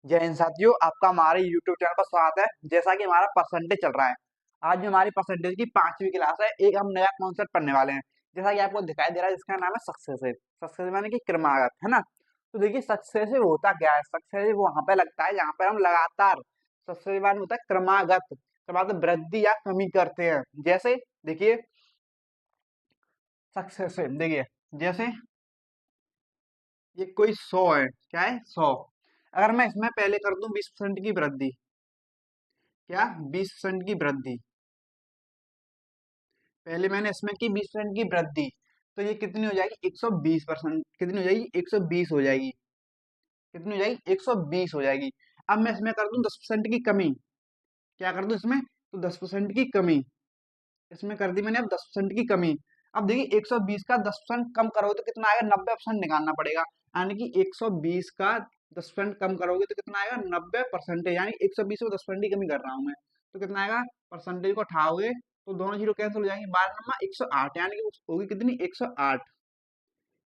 जय हिंद साथियों, आपका हमारे YouTube चैनल पर स्वागत है। जैसा कि हमारा परसेंटेज चल रहा है, आज जो हमारी परसेंटेज की 5वीं क्लास है, एक हम नया कॉन्सेप्ट पढ़ने वाले हैं। जैसा कि आपको दिखाई दे रहा है, जिसका नाम है सक्सेसिव। सक्सेसिव यानी कि क्रमागत, है ना। तो देखिए, सक्सेसिव होता क्या है? सक्सेसिव वहां पे लगता है जहां पर हम लगातार, सक्सेसिव यानी होता है क्रमागत, क्रमागत वृद्धि या कमी करते हैं। जैसे देखिए, सक्सेसिव देखिए, जैसे ये कोई 100 है, क्या है 100। अगर मैं इसमें पहले कर दूं 20% की वृद्धि, क्या 20% की वृद्धि, पहले मैंने इसमें की 20% की वृद्धि, तो ये कितनी हो जाएगी? 120%। कितनी हो जाएगी? 120 हो जाएगी। कितनी हो जाएगी? 120 हो जाएगी। अब मैं इसमें कर दूं 10% की कमी, क्या कर दूं इसमें? तो 10% की कमी इसमें कर दी मैंने। अब 10% की कमी, अब देखिए 120 का 10% कम करोगे तो कितना आएगा? 90% निकालना पड़ेगा। यानी कि 120 का 10% कम करोगे तो कितना आएगा? 90%। यानी 120 में 10% की कमी कर रहा हूं मैं, तो कितना आएगा? परसेंटेज को उठाओगे तो दोनों जीरो कैंसिल हो जाएंगे। 12 नंबर 108, यानी कि होगी कितनी? 108।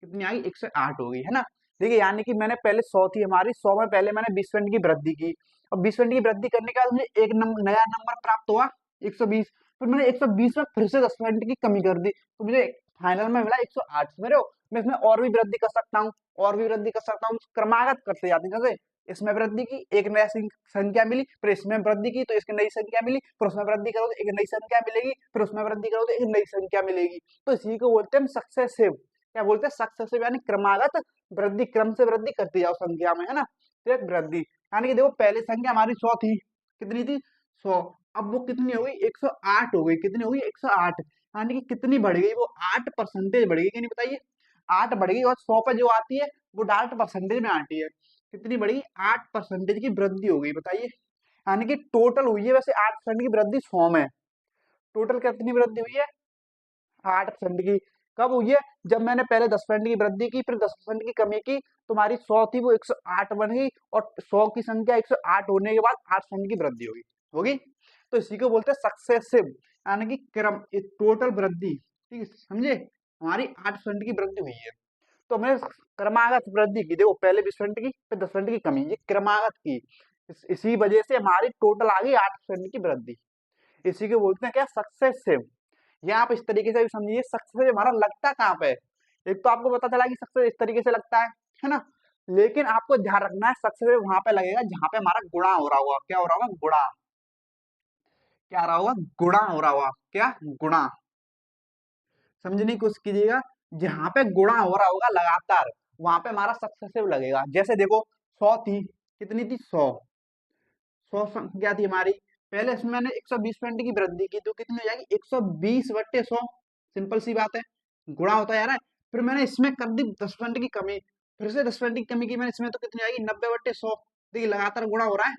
कितनी आई? 108 हो गई, है ना। देखिए, यानी कि मैंने पहले 100 थी हमारी, 100 में पहले मैंने 20% की वृद्धि की, और 20% की वृद्धि करने के बाद मुझे एक नया नंबर प्राप्त हुआ 120। फिर मैंने 120 में फिर से 10% की कमी कर दी, तो मुझे फाइनल में मिला 108। समझ रहे हो? मैं इसमें और भी वृद्धि कर सकता हूँ, और भी वृद्धि कर सकता हूँ, क्रमागत करते जाते हैं। जैसे इसमें वृद्धि की, एक नया संख्या मिली, फिर इसमें वृद्धि की तो इसकी नई संख्या मिली, फिर उसमें वृद्धि करो तो एक नई संख्या मिलेगी, फिर उसमें वृद्धि करो तो एक नई संख्या मिलेगी। तो इसी को बोलते हैं सक्सेसिव। क्या बोलते हैं? सक्सेसिव यानी क्रमागत वृद्धि, क्रम से वृद्धि करती जाओ संख्या में, है ना। तो एक वृद्धि, यानी कि देखो पहले संख्या हमारी 100 थी, कितनी थी? 100। अब वो कितनी हो गई? 108 हो गई। कितनी हो गई? 108। यानी कि कितनी बढ़ गई? वो 8% बढ़ गई कि नहीं, बताइए। 8 बढ़ गई, और 100 पे जो आती है वो डायरेक्ट परसेंटेज में आती है। कितनी बढ़ी? 8% की वृद्धि हो गई, बताइए। यानी कि टोटल हुई है वैसे 8% की वृद्धि 100 में। टोटल कितनी वृद्धि हुई है? 8% की। कब हुई है? जब मैंने पहले 10% की वृद्धि की, फिर 10% की कमी की, तुम्हारी 100 थी वो 108 बन गई, और 100 की संख्या 108 होने के बाद 8% की वृद्धि होगी। होगी। तो इसी को बोलते हैं सक्सेसिव, यानी कि क्रम, टोटल वृद्धि। ठीक है, समझे? हमारी 8% की वृद्धि हुई है, तो हमने क्रमागत वृद्धि की। देखो, पहले 20% की, फिर 10% की कमी, ये क्रमागत की। इसी वजह से हमारी टोटल आ गई 8% की वृद्धि। इसी को बोलते हैं क्या? सक्सेसिव। या आप इस तरीके से भी समझिए, सक्सेस हमारा लगता कहाँ पे है। एक तो आपको पता चला कि सक्सेस इस तरीके से लगता है ना। लेकिन आपको ध्यान रखना है, सक्सेस वहां पे लगेगा जहां पे हमारा गुणा हो रहा होगा। क्या हो रहा होगा? गुणा। क्या हो रहा होगा? गुणा हो रहा होगा। क्या? गुणा। समझने की कोशिश कीजिएगा। जहां पे गुणा हो रहा होगा लगातार, वहां पे हमारा सक्सेसिव लगेगा। जैसे देखो, 100 थी, कितनी थी? 100। 100 संख्या थी हमारी, पहले इसमें मैंने 120% की वृद्धि की, तो कितनी हो जाएगी? 120/100। सिंपल सी बात है, गुणा होता जा रहा है। फिर मैंने इसमें कर दी 10% की कमी, फिर से 10% की कमी की मैंने इसमें, तो कितनी आएगी? 90/100। देखिए, लगातार गुणा हो रहा है,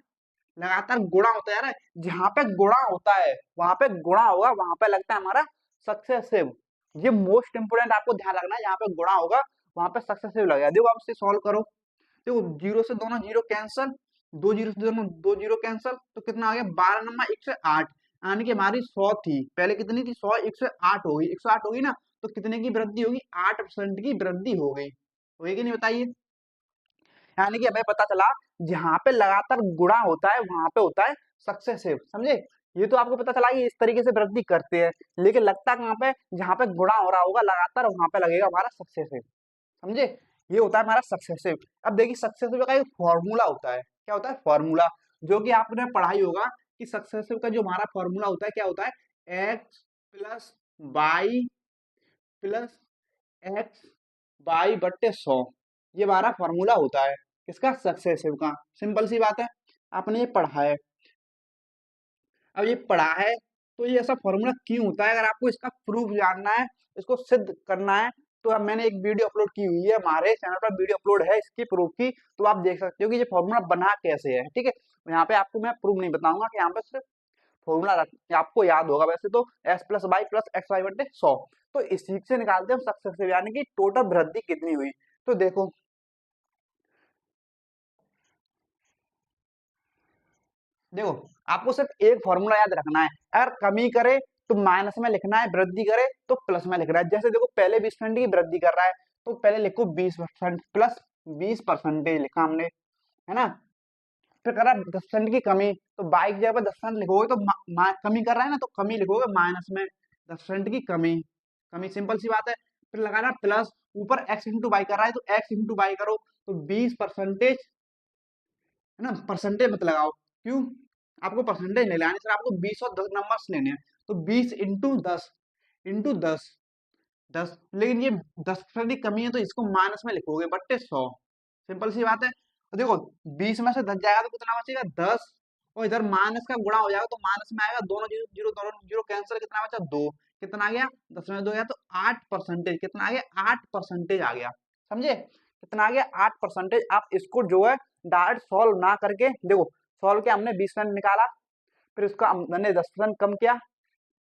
लगातार गुणा होता जा रहा है। जहां पे गुणा होता है वहां पे गुणा होगा, वहां पे लगता है हमारा सक्सेसिव। ये मोस्ट इंपोर्टेंट आपको ध्यान रखना है, जहां पे गुणा होगा वहां पे सक्सेसिव लगेगा। देखो, आप इसे सॉल्व करो। देखो, जीरो से दोनों जीरो कैंसल, दो जीरो से दोनों दो जीरो कैंसल, तो कितना आ गया? 12 नंबर 108। यानी कि हमारी 100 थी पहले, कितनी थी? 100, 108 हो गई। 108 हो गई ना, तो कितने की वृद्धि होगी? 8% की वृद्धि हो गई। होगी कि नहीं, बताइए। यानी कि हमें पता चला, जहां पे लगातार गुणा होता है वहां पे होता है सक्सेसिव। समझे? ये तो आपको पता चला कि इस तरीके से वृद्धि करते हैं, लेकिन लगता कहाँ पे? जहां पे गुणा हो रहा होगा लगातार, वहां पे लगेगा हमारा सक्सेसिव। समझे? ये होता है हमारा सक्सेसिव। अब देखिए, सक्सेसिव का एक फॉर्मूला होता है। क्या होता है? फॉर्मूला, जो कि आपने पढ़ाई होगा कि सक्सेसिव का जो हमारा फॉर्मूला होता है, क्या होता है? X plus y plus x y बट्टे 100। ये हमारा फॉर्मूला होता है किसका? सक्सेसिव का। सिंपल सी बात है, आपने ये पढ़ा है। अब ये पढ़ा है, तो ये ऐसा फॉर्मूला क्यों होता है? अगर आपको इसका प्रूफ जानना है, इसको सिद्ध करना है, तो अब मैंने एक वीडियो अपलोड की हुई है, हमारे चैनल पर वीडियो अपलोड है इसकी प्रूफ की, तो आप देख सकते हो कि ये फॉर्मूला बना कैसे है। ठीक है, यहाँ पे आपको मैं प्रूफ नहीं बताऊंगा, कि यहाँ पे सिर्फ फॉर्मूला आपको याद होगा वैसे तो, x plus y plus x y बटे 100। तो इसी से निकालते हैं हम सक्सेसिव, यानी कि टोटल वृद्धि कितनी हुई। तो देखो, देखो, आपको सिर्फ एक फॉर्मूला याद रखना है। अगर कमी करे तो माइनस में लिखना है, वृद्धि करे तो प्लस में लिखना है। जैसे देखो, पहले 20% की वृद्धि कर रहा है, तो पहले लिखो 20% प्लस 20% लिखा हमने, है ना। फिर कर रहा है 10% की कमी, तो बाई की जगह पर 10% लिखोगे तो कमी कर रहा है ना, तो कमी लिखोगे माइनस में 10% की कमी, कमी सिंपल सी बात है। फिर लगाना प्लस, ऊपर x इंटू बाई कर रहा है तो x इंटू बाई करो, तो 20% है ना, परसेंटेज मत लगाओ, क्यों, आपको परसेंटेज नहीं लगाने, सर आपको 20 और 10 नंबर्स लेने हैं, तो 20 इंटू 10, 10, लेकिन ये 10% की कमी है तो इसको माइनस में लिखोगे बट्टे 100, सिंपल सी बात है। तो देखो 20 में से 10 जाएगा तो कितना बचेगा 10, और इधर माइनस का गुणा हो जाएगा तो माइनस में आएगा, दोनों जीरो जीरो, दोनों जीरो कैंसिल, कितना बचा 2, कितना आ गया 10 में 2 गया तो 8%, कितना आ गया 8% आ गया, समझे, कितना आ गया 8%। आप इसको जो है डायरेक्ट सॉल्व ना करके देखो, सॉल्व किया हमने 20% निकाला, फिर उसका हमने 10% कम किया,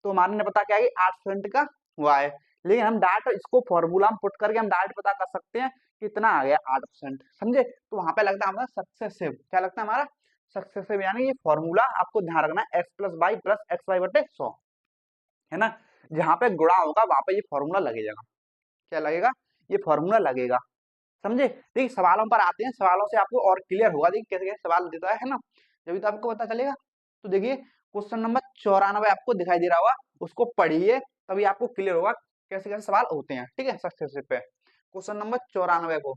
तो हमारे ने पता क्या है 8% का हुआ है, लेकिन हम डायरेक्ट इसको फॉर्मूला में पुट करके हम डायरेक्ट पता कर सकते हैं कितना आ गया 8%, समझे, तो वहां पे लगता है हमारा सक्सेसिव, क्या लगता है हमारा सक्सेसिव, यानी ये फॉर्मूला आपको ध्यान रखना है, x plus y plus x y बटे 100, है ना, जहां पे गुणा होगा वहां पे ये फॉर्मूला लगेगा, क्या लगेगा, ये फॉर्मूला लगेगा, समझे। देखिए सवालों पर आते हैं, सवालों से आपको और क्लियर होगा, देखिए कैसे कैसे सवाल देता है ना, जब तो आपको पता चलेगा। तो देखिए क्वेश्चन नंबर 94 आपको दिखाई दे रहा होगा, उसको पढ़िए तभी आपको क्लियर होगा कैसे कैसे सवाल होते हैं, ठीक है, सक्सेसिव पे क्वेश्चन नंबर 94 को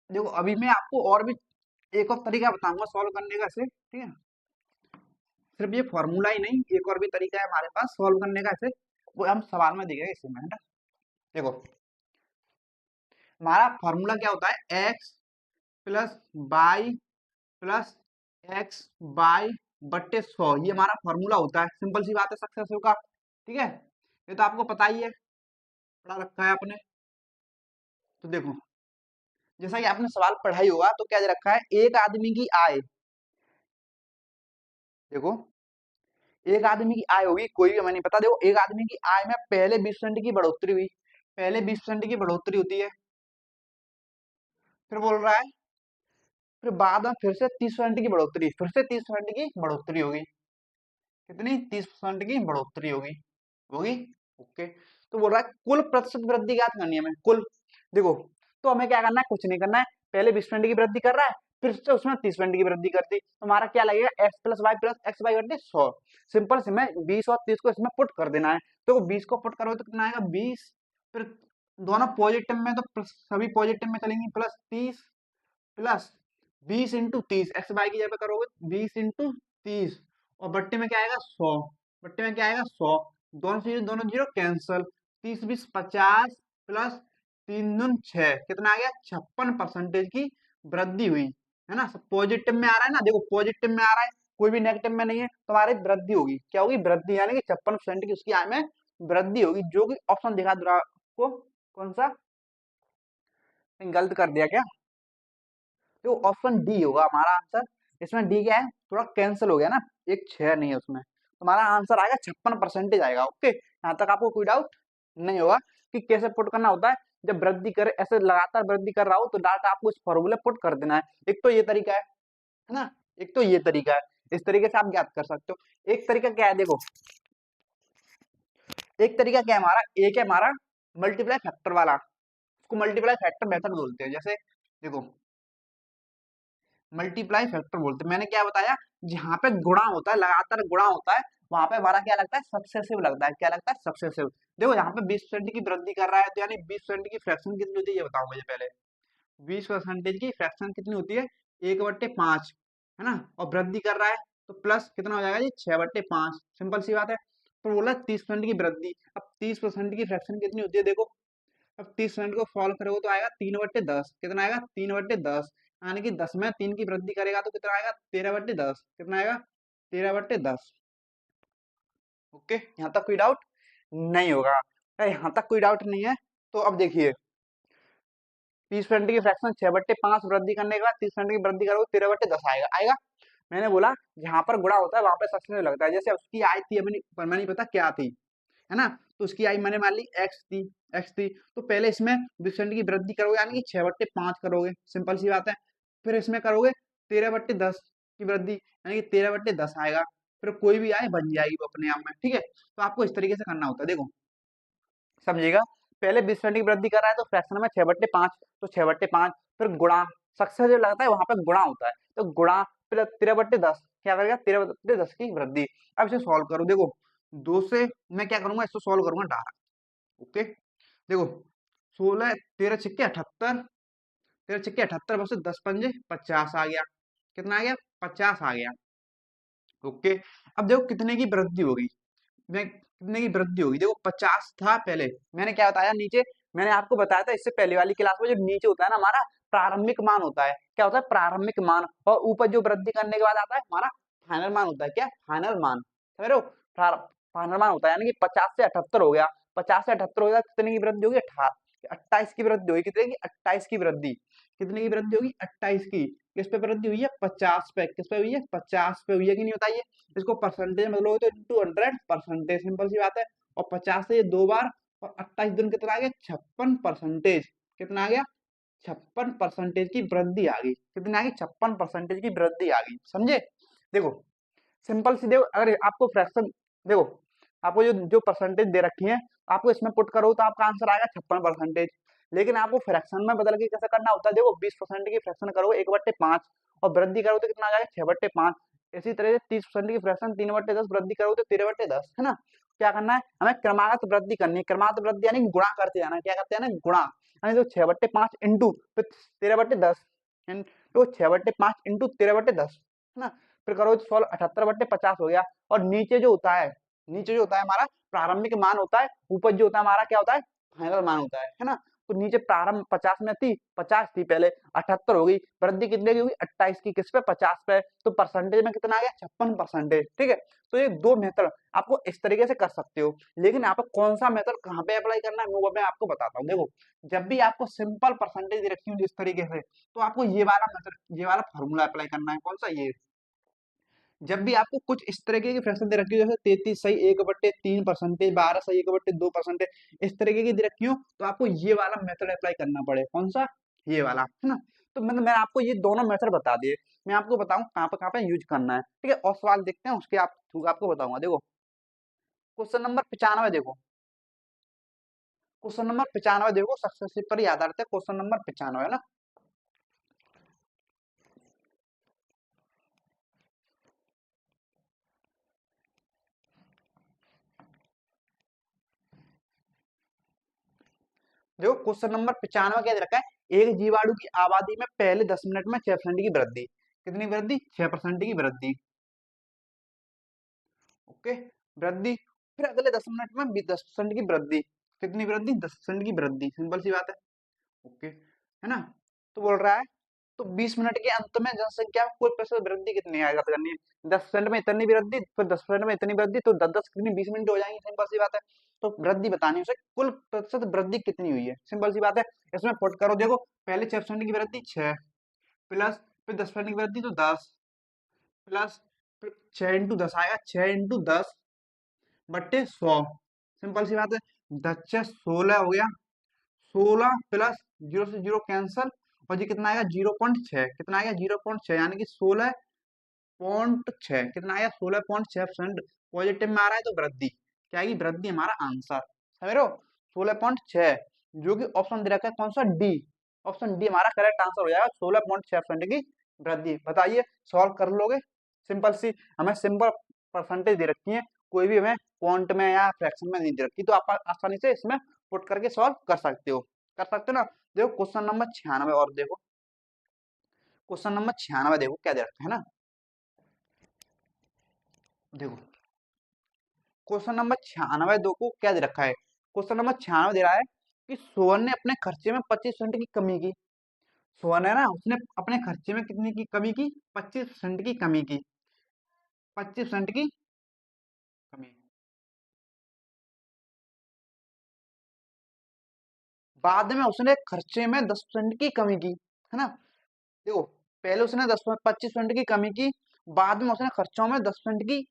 देखो, अभी मैं आपको और भी एक और तरीका बताऊंगा सॉल्व करने का इसे, ठीक है, सिर्फ ये फॉर्मूला ही नहीं, एक और भी तरीका है हमारे पास सॉल्व करने का इसे, वो हम सवाल में देखेंगे इसी में, है ना। देखो हमारा फॉर्मूला क्या होता है, x plus by plus x by बट्टे 100, ये हमारा फॉर्मूला होता है, सिंपल सी बात है सक्सेसिव का, ठीक है, ये तो आपको पता ही है, पढ़ा रखा है आपने। तो देखो जैसा कि आपने सवाल पढ़ा ही होगा, तो क्या दे रखा है, एक आदमी की आय, देखो एक आदमी की आय होगी, कोई भी हमें नहीं पता, देखो एक आदमी की आय में पहले 20% की बढ़ोतरी हुई, पहले 20% की बढ़ोतरी होती है, फिर बोल रहा है, फिर बाद में फिर से 30% की बढ़ोतरी, फिर से 30% की बढ़ोतरी होगी, कितनी 30% की बढ़ोतरी होगी, होगी, ओके। तो बोल रहा है कुल प्रतिशत वृद्धि ज्ञात करनी है हमें, कुल, देखो तो हमें क्या करना है, कुछ नहीं करना है, पहले 20% की वृद्धि कर रहा है, फिर से उसमें 30% की वृद्धि कर दी, तो हमारा क्या लगेगा एक्स प्लस वाई बटे 100, सिंपल से मैं 20 और 30 को इसमें पुट कर देना है, तो 20 को पुट करोगे तो कितना आएगा 20, फिर दोनों पॉजिटिव में तो सभी पॉजिटिव में चलेंगी, plus 30 plus 20 into 30, x y की जगह पे करोगे 20 इंटू 30, और बट्टे में क्या आएगा 100, बट्टे में क्या आएगा 100, दोनों जीरो कैंसल, 30 20 50 प्लस 3 दूनी 6, कितना आ गया 56% की वृद्धि हुई, है ना, सब पॉजिटिव में आ रहा है ना, देखो पॉजिटिव में आ रहा है, कोई भी नेगेटिव में नहीं है, तो हमारी वृद्धि होगी, क्या होगी वृद्धि, यानी कि 56% की उसकी आय में वृद्धि होगी, जो कि ऑप्शन दिखा दे रहा है आपको, कौन सा, गलत कर दिया क्या, तो ऑप्शन डी होगा हमारा आंसर, इसमें डी क्या है, थोड़ा कैंसिल हो गया ना, एक 6 नहीं है उसमें, तो हमारा आंसर आएगा 56% आएगा, ओके, यहाँ तक आपको कोई डाउट नहीं होगा कि कैसे पुट करना होता है, जब वृद्धि करे ऐसे लगातार वृद्धि कर रहा हो तो डाटा आपको इस फॉर्मूले पुट कर देना है, एक तो ये तरीका है ना, एक तो ये तरीका है, इस तरीके से आप ज्ञात कर सकते हो, एक तरीका क्या है देखो, एक तरीका क्या है हमारा, एक है हमारा मल्टीप्लाई फैक्टर वाला, उसको मल्टीप्लाई फैक्टर मेथड बोलते हैं, जैसे देखो मल्टीप्लाई फैक्टर बोलते हैं, मैंने क्या बताया, जहां पे गुणा होता है, लगातार गुणा होता है, वहां पे हमारा क्या लगता है सक्सेसिव लगता है, क्या लगता है सक्सेसिव, देखो यहाँ पे 20% की वृद्धि कर रहा है, तो यानी 20% की फ्रैक्शन कितनी होती है ये बताऊं मुझे पहले, 20% की फ्रैक्शन कितनी होती है 1/5, है ना, और वृद्धि कर रहा है तो प्लस कितना हो जाएगा जी 6/5, सिंपल सी बात है, तो बोला 30% की वृद्धि, अब 30% की फ्रैक्शन कितनी होती है देखो, अब 30% को सॉल्व करोगे तो आएगा 3/10, कितना आएगा 3/10, यानी कि 10 में 3 की वृद्धि करेगा तो कितना आएगा 13/10, कितना आएगा 13/10, ओके, यहाँ तक कोई डाउट नहीं होगा, यहाँ तक कोई डाउट नहीं है, तो अब देखिए 30% की फ्रैक्शन 6/5 वृद्धि करने के बाद 30% की वृद्धि करोगे 13/10 आएगा, आएगा, मैंने बोला जहां पर गुणा होता है वहां पर सक्सेस लगता है, जैसे उसकी आई थी हमें नहीं पता क्या थी, है ना, तो उसकी आई मैंने मान ली एक्स थी, तो पहले इसमें 20% की वृद्धि करोगे यानी कि 6/5 करोगे, सिंपल सी बात है, फिर इसमें करोगे 13/10 की वृद्धि, यानी कि 13/10 आएगा, फिर कोई भी आए बन जाएगी वो अपने आप में, ठीक है, तो आपको इस तरीके से करना होता है, देखो समझिएगा, पहले 20% की वृद्धि कर रहा है तो फ्रैक्शन में 6/5, तो 6/5 फिर गुणा, सक्सेस जो लगता है वहां पे गुणा होता है, तो गुणा फिर 13/10 क्या करेगा, 13/10 की वृद्धि। अब इसे सॉल्व करो, देखो 2 से मैं क्या करूंगा, इसको सॉल्व करूंगा डायरेक्ट। ओके, देखो 16 13 छिक्के 78, 13 छिक्के 78 बस 10 पंजे 50 आ गया, कितना आ गया, 50 आ गया। ओके, अब देखो कितने की वृद्धि होगी, मैं कितने की वृद्धि होगी, देखो 50 था पहले, मैंने क्या बताया नीचे, मैंने आपको बताया था इससे पहले वाली क्लास में, जो नीचे होता है ना हमारा प्रारंभिक मान होता है, क्या होता है, प्रारंभिक मान, और ऊपर जो वृद्धि करने के बाद आता है हमारा फाइनल मान होता है, क्या, फाइनल मान, समझ रहे हो, फाइनल मान होता है, यानी कि 50 से 78 हो गया, 50 से 78 हो गया, कितने की वृद्धि होगी, 28 की वृद्धि होगी, कितने की, 28 की वृद्धि, कितने की वृद्धि होगी, 28 की, किस पे वृद्धि हुई है, 50 पे, किस पे हुई है, 50 पे हुई है कि नहीं बताइए, इसको परसेंटेज में बदलोगे तो इंटू 100%, सिंपल सी बात है, और 50 से ये 2 बार, और 28 दिन कितना आ गया, 56%, कितना आ गया, 56% की वृद्धि आ गई, कितनी आ गई, 56% की वृद्धि आ गई, समझे। देखो सिंपल सी, देखो अगर आपको फ्रैक्शन, देखो आपको जो जो परसेंटेज दे रखी है, आपको इसमें पुट करो तो आपका आंसर आएगा 56%, लेकिन आपको फ्रैक्शन में बदल के कैसे करना होता है, देखो 20% की फ्रैक्शन करो 1/5, और वृद्धि करो तो कितना आ जाएगा, 6/5, इसी तरह से 30% की फ्रैक्शन 3/10 वृद्धि करो तो 13/10, है ना। क्या करना है, हमें क्रमागत वृद्धि करनी है, क्रमागत वृद्धि यानी गुणा करते जाना है, क्या करते हैं ना, गुणा, यानी तो 6/5 इंटू फिर 13/10, तो 6/5 इंटू 13/10, है ना, फिर करो तो 16 78/50 हो गया, और नीचे जो होता है, नीचे जो होता है हमारा प्रारंभिक मान होता है, ऊपर जो होता है हमारा क्या होता है, फाइनल मान होता है ना। तो नीचे प्रारंभ 50 में थी, 50 थी पहले, 78 हो गई, वृद्धि कितने की होगी, 28 की, किस पे, 50 पे, तो परसेंटेज में कितना आ गया, 56%, ठीक है। तो ये दो मेथड आपको इस तरीके से कर सकते हो, लेकिन आप कौन सा मेथड कहाँ पे अप्लाई करना है वो मैं आपको बताता हूँ। देखो जब भी आपको सिंपल परसेंटेज रखी हुई इस तरीके से, तो आपको ये वाला मेथड, ये वाला फॉर्मूला अप्लाई करना है, कौन सा, ये। जब भी आपको कुछ इस तरीके की फ्रैक्शन दे रखी हो, जैसे 33 सही 1/3%, 12 सही 1/2%, इस तरीके की दे रखी हो, तो आपको ये वाला मेथड अप्लाई करना पड़े, कौन सा, ये वाला, है ना। तो मतलब मैं आपको ये दोनों मेथड बता दिए, मैं आपको बताऊं कहाँ पे यूज करना है, ठीक है। और सवाल देखते हैं उसके आप थ्रू आपको बताऊंगा। देखो क्वेश्चन नंबर 95, देखो क्वेश्चन नंबर 95, देखो सक्सेसिव पर ही आधारित है क्वेश्चन नंबर 95, है ना। देखो क्वेश्चन नंबर 95 क्या दे रखा है, एक जीवाणु की आबादी में पहले 10 मिनट में 6% की वृद्धि, कितनी वृद्धि, 6% की वृद्धि, ओके, वृद्धि, फिर अगले 10 मिनट में भी 10% की वृद्धि, कितनी वृद्धि, 10% की वृद्धि, सिंपल सी बात है, ओके, है ना। तो बोल रहा है तो 20 मिनट के अंत में जनसंख्या में कुल प्रतिशत वृद्धि कितनी आएगा करनी है, 10% में इतनी वृद्धि, फिर 10% में इतनी वृद्धि, तो 10 10 कितनी 20 मिनट हो जाएंगे, सिंपल सी बात है। तो वृद्धि बतानी है उसे, कुल प्रतिशत वृद्धि कितनी हुई है, सिंपल सी बात है। इसमें पुट करो, देखो पहले 6% की वृद्धि 6 प्लस, फिर 10% की वृद्धि तो 10 प्लस, फिर 6 इंटू 10 आएगा, 6 इंटू 10/100, सिंपल सी बात है। 10 से 16 हो गया, 16 प्लस, जीरो से जीरो कैंसल, और ये कितना आएगा, 0.6, कितना आएगा, 0.6, यानी कि 16.6, कितना आया, 16.6% पॉजिटिव में आ रहा है, तो वृद्धि क्या आएगी, वृद्धि हमारा आंसर, समझ रहे हो, 16.6, जो कि ऑप्शन दे रखा है कौन सा, डी, ऑप्शन डी हमारा करेक्ट आंसर हो जाएगा, 16.6% की वृद्धि। बताइए सॉल्व कर लोगे, सिंपल सी, हमें सिंपल परसेंटेज दे रखी है, कोई भी हमें क्वांट में या फ्रैक्शन में नहीं दे रखी, तो आप आसानी से इसमें पुट करके सॉल्व कर सकते हो, कर सकते हो ना। देखो क्वेश्चन नंबर 96, और देखो क्वेश्चन नंबर 96, देखो क्या दे रखा है ना, देखो क्वेश्चन नंबर 96 दो को क्या दे रखा है, क्वेश्चन नंबर 96 दे रहा है कि सोहन ने अपने खर्चे में 25% की कमी की, सोहन है ना, उसने अपने खर्चे में कितनी की कमी की, 25% की कमी की, 25% की कमी, बाद में उसने खर्चे में 10% की कमी की, है ना। देखो पहले उसने 25% की कमी की, बाद में उसने खर्चों में 10% की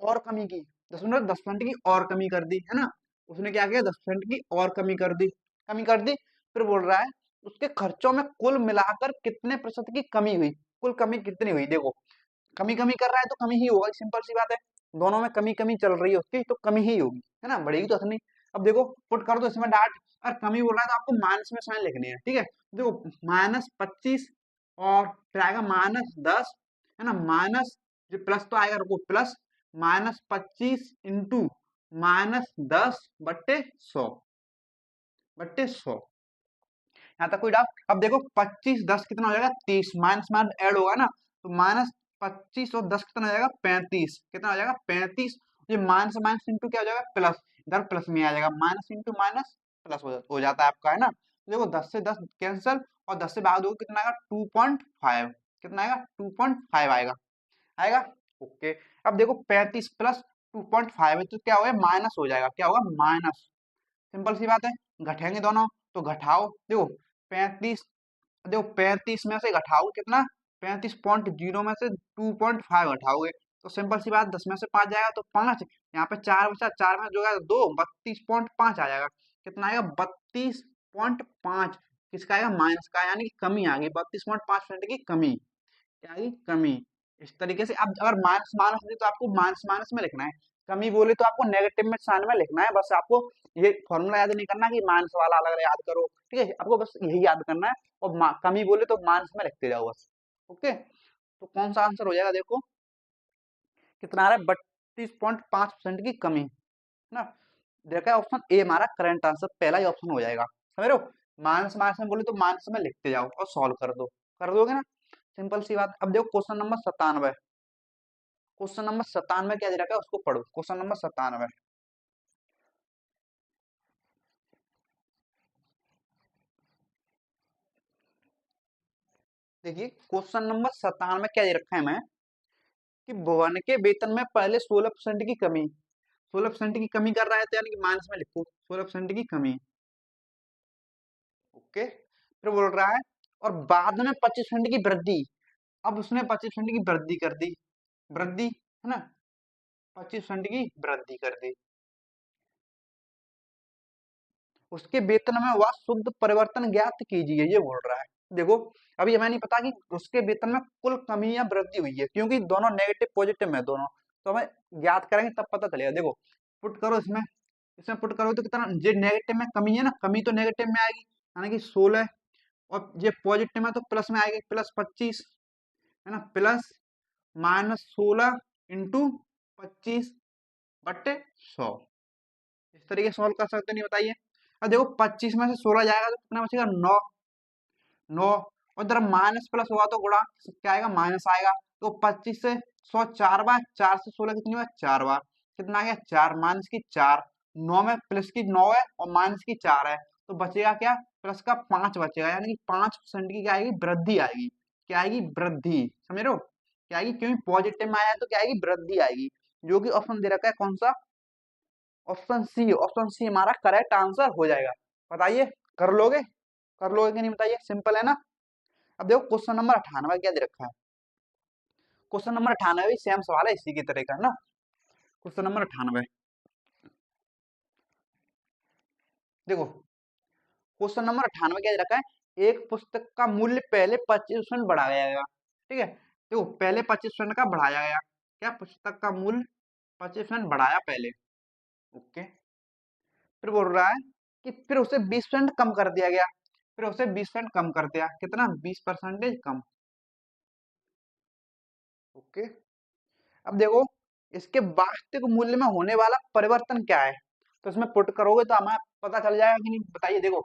और कमी की, 10% की और कमी कर दी, है ना। उसने क्या किया, 10% की और कमी कर दी, कमी कर दी, फिर बोल रहा है उसके खर्चों में कुल मिलाकर कितने प्रतिशत की कमी हुई, कुल कमी कितनी हुई, देखो कमी कमी कर रहा है तो कमी ही होगा, सिंपल सी बात है, दोनों में कमी कमी चल रही है उसकी, तो कमी ही होगी, है ना, बढ़ेगी तो नहीं। अब देखो पुट कर दो इसमें डाट, और कमी बोल रहा है तो आपको माइनस में साइन लिखने हैं, ठीक है। देखो -25 और फिर आएगा -10, है ना, माइनस जो प्लस तो आएगा, रुको, प्लस -25 इंटू -10/100 यहाँ तक कोई डाउट? अब देखो 25 10 कितना हो जाएगा 30, माइनस माइनस ऐड होगा ना, तो -25 और 10 कितना हो जाएगा 35, कितना हो जाएगा 35। ये माइनस माइनस इंटू क्या हो जाएगा प्लस, इधर प्लस में आ जाएगा, माइनस इंटू माइनस प्लस हो जाता है आपका, है ना। देखो 10 से 10 कैंसिल और 10 से भाग दो कितना आएगा 2.5, कितना आएगा 2.5 आएगा, आएगा। ओके, अब देखो 35 प्लस 2.5 है तो क्या होगा माइनस हो जाएगा, क्या होगा माइनस, सिंपल सी बात है। घटेंगे दोनों तो घटाओ, देखो 35, देखो 35 में से घटाओगे कितना, 35.0 में से 2.5 घटाओगे तो सिंपल सी बात 10 में से 5 जाएगा तो 5, यहाँ पे 4 बचा, 4 में जो है 2, 32.5 आ जाएगा, कितना आएगा 32.5, किसका आएगा माइनस का, यानी कि कमी आ गई 32.5% की कमी, क्या आई कमी। इस तरीके से अब अगर माइनस माइनस है तो आपको माइनस माइनस में लिखना है, कमी बोले तो आपको नेगेटिव में साइन में लिखना है, बस आपको ये फॉर्मूला याद नहीं करना कि माइनस वाला अलग याद करो, ठीक है, आपको बस यही याद करना है, और कमी बोले तो माइनस में लिखते जाओ बस। ओके, तो कौन सा आंसर हो जाएगा, देखो कितना आ रहा है 32.5% की कमी, है ना। देखा ऑप्शन ए हमारा करंट आंसर पहला ही ऑप्शन हो जाएगा, समझ रहे हो। माइनस माइनस में बोले तो माइनस में लिखते जाओ और सॉल्व कर दो, कर दोगे ना, सिंपल सी बात। अब देखो क्वेश्चन नंबर 97, क्वेश्चन नंबर 97 क्या दे रखा है उसको पढ़ो, क्वेश्चन नंबर 97। देखिए क्वेश्चन नंबर 97 क्या दे रखा है मैं, कि भुवन के वेतन में पहले 16% की कमी, 16% की कमी कर रहा है तो यानी कि माइनस में लिखो 16% की कमी, ओके। फिर बोल रहा है और बाद में 25% की वृद्धि, अब उसने 25% की वृद्धि कर दी, वृद्धि, है ना, 25% की वृद्धि कर दी, उसके वेतन में वह शुद्ध परिवर्तन ज्ञात कीजिए, ये बोल रहा है। देखो अभी हमें नहीं पता कि उसके वेतन में कुल कमी या वृद्धि हुई है, क्योंकि दोनों नेगेटिव पॉजिटिव है दोनों, तो हमें ज्ञात करेंगे तब पता चलेगा। देखो पुट करो इसमें, इसमें पुट करो तो कितना, ये नेगेटिव में कमी है ना, कमी तो नेगेटिव में आएगी, यानी कि 16, और ये पॉजिटिव में तो प्लस में आएगी, +25, है ना, प्लस -16 इंटू 25/100, इस तरीके सॉल्व कर सकते नहीं, बताइए। अब देखो 25 में से 16 जाएगा तो कितना बचेगा 9, 9, और जरा माइनस प्लस होगा तो गुणा क्या आएगा माइनस आएगा, तो 25 से 100 4 बार, 4 से 16 कितनी बार 4 बार, कितना आ गया 4, माइनस की 4, 9 में प्लस की 9 है और माइनस की 4 है, तो बचेगा क्या, प्लस का 5 बचेगा, यानी कि 5% की क्या आएगी वृद्धि आएगी, क्या आएगी वृद्धि, समझ रहे हो, क्या आएगी, क्योंकि पॉजिटिव में आया है तो क्या आएगी वृद्धि आएगी, जो कि ऑप्शन दे रखा है कौन सा, ऑप्शन सी, ऑप्शन सी हमारा करेक्ट आंसर हो जाएगा। बताइए कर लोगे, कर लोगे कि नहीं बताइए, सिंपल है ना। अब देखो क्वेश्चन नंबर 98 क्या दे रखा है, क्वेश्चन नंबर 98 भी सेम सवाल है इसी की तरह का ना। क्वेश्चन नंबर 98 देखो, क्वेश्चन नंबर 98 क्या दे रखा है, एक पुस्तक का मूल्य पहले 25% बढ़ाया गया, ठीक है, देखो पहले 25% का बढ़ाया गया, क्या पुस्तक का मूल्य 25% बढ़ाया पहले, ओके। फिर बोल रहा है कि फिर उसे 20% कम कर दिया गया, फिर उसे 20% कम कर दिया, कितना 20% कम, ओके। अब देखो इसके वास्तविक मूल्य में होने वाला परिवर्तन क्या है, तो इसमें पुट करोगे तो हमें पता चल जाएगा कि नहीं, बताइए। देखो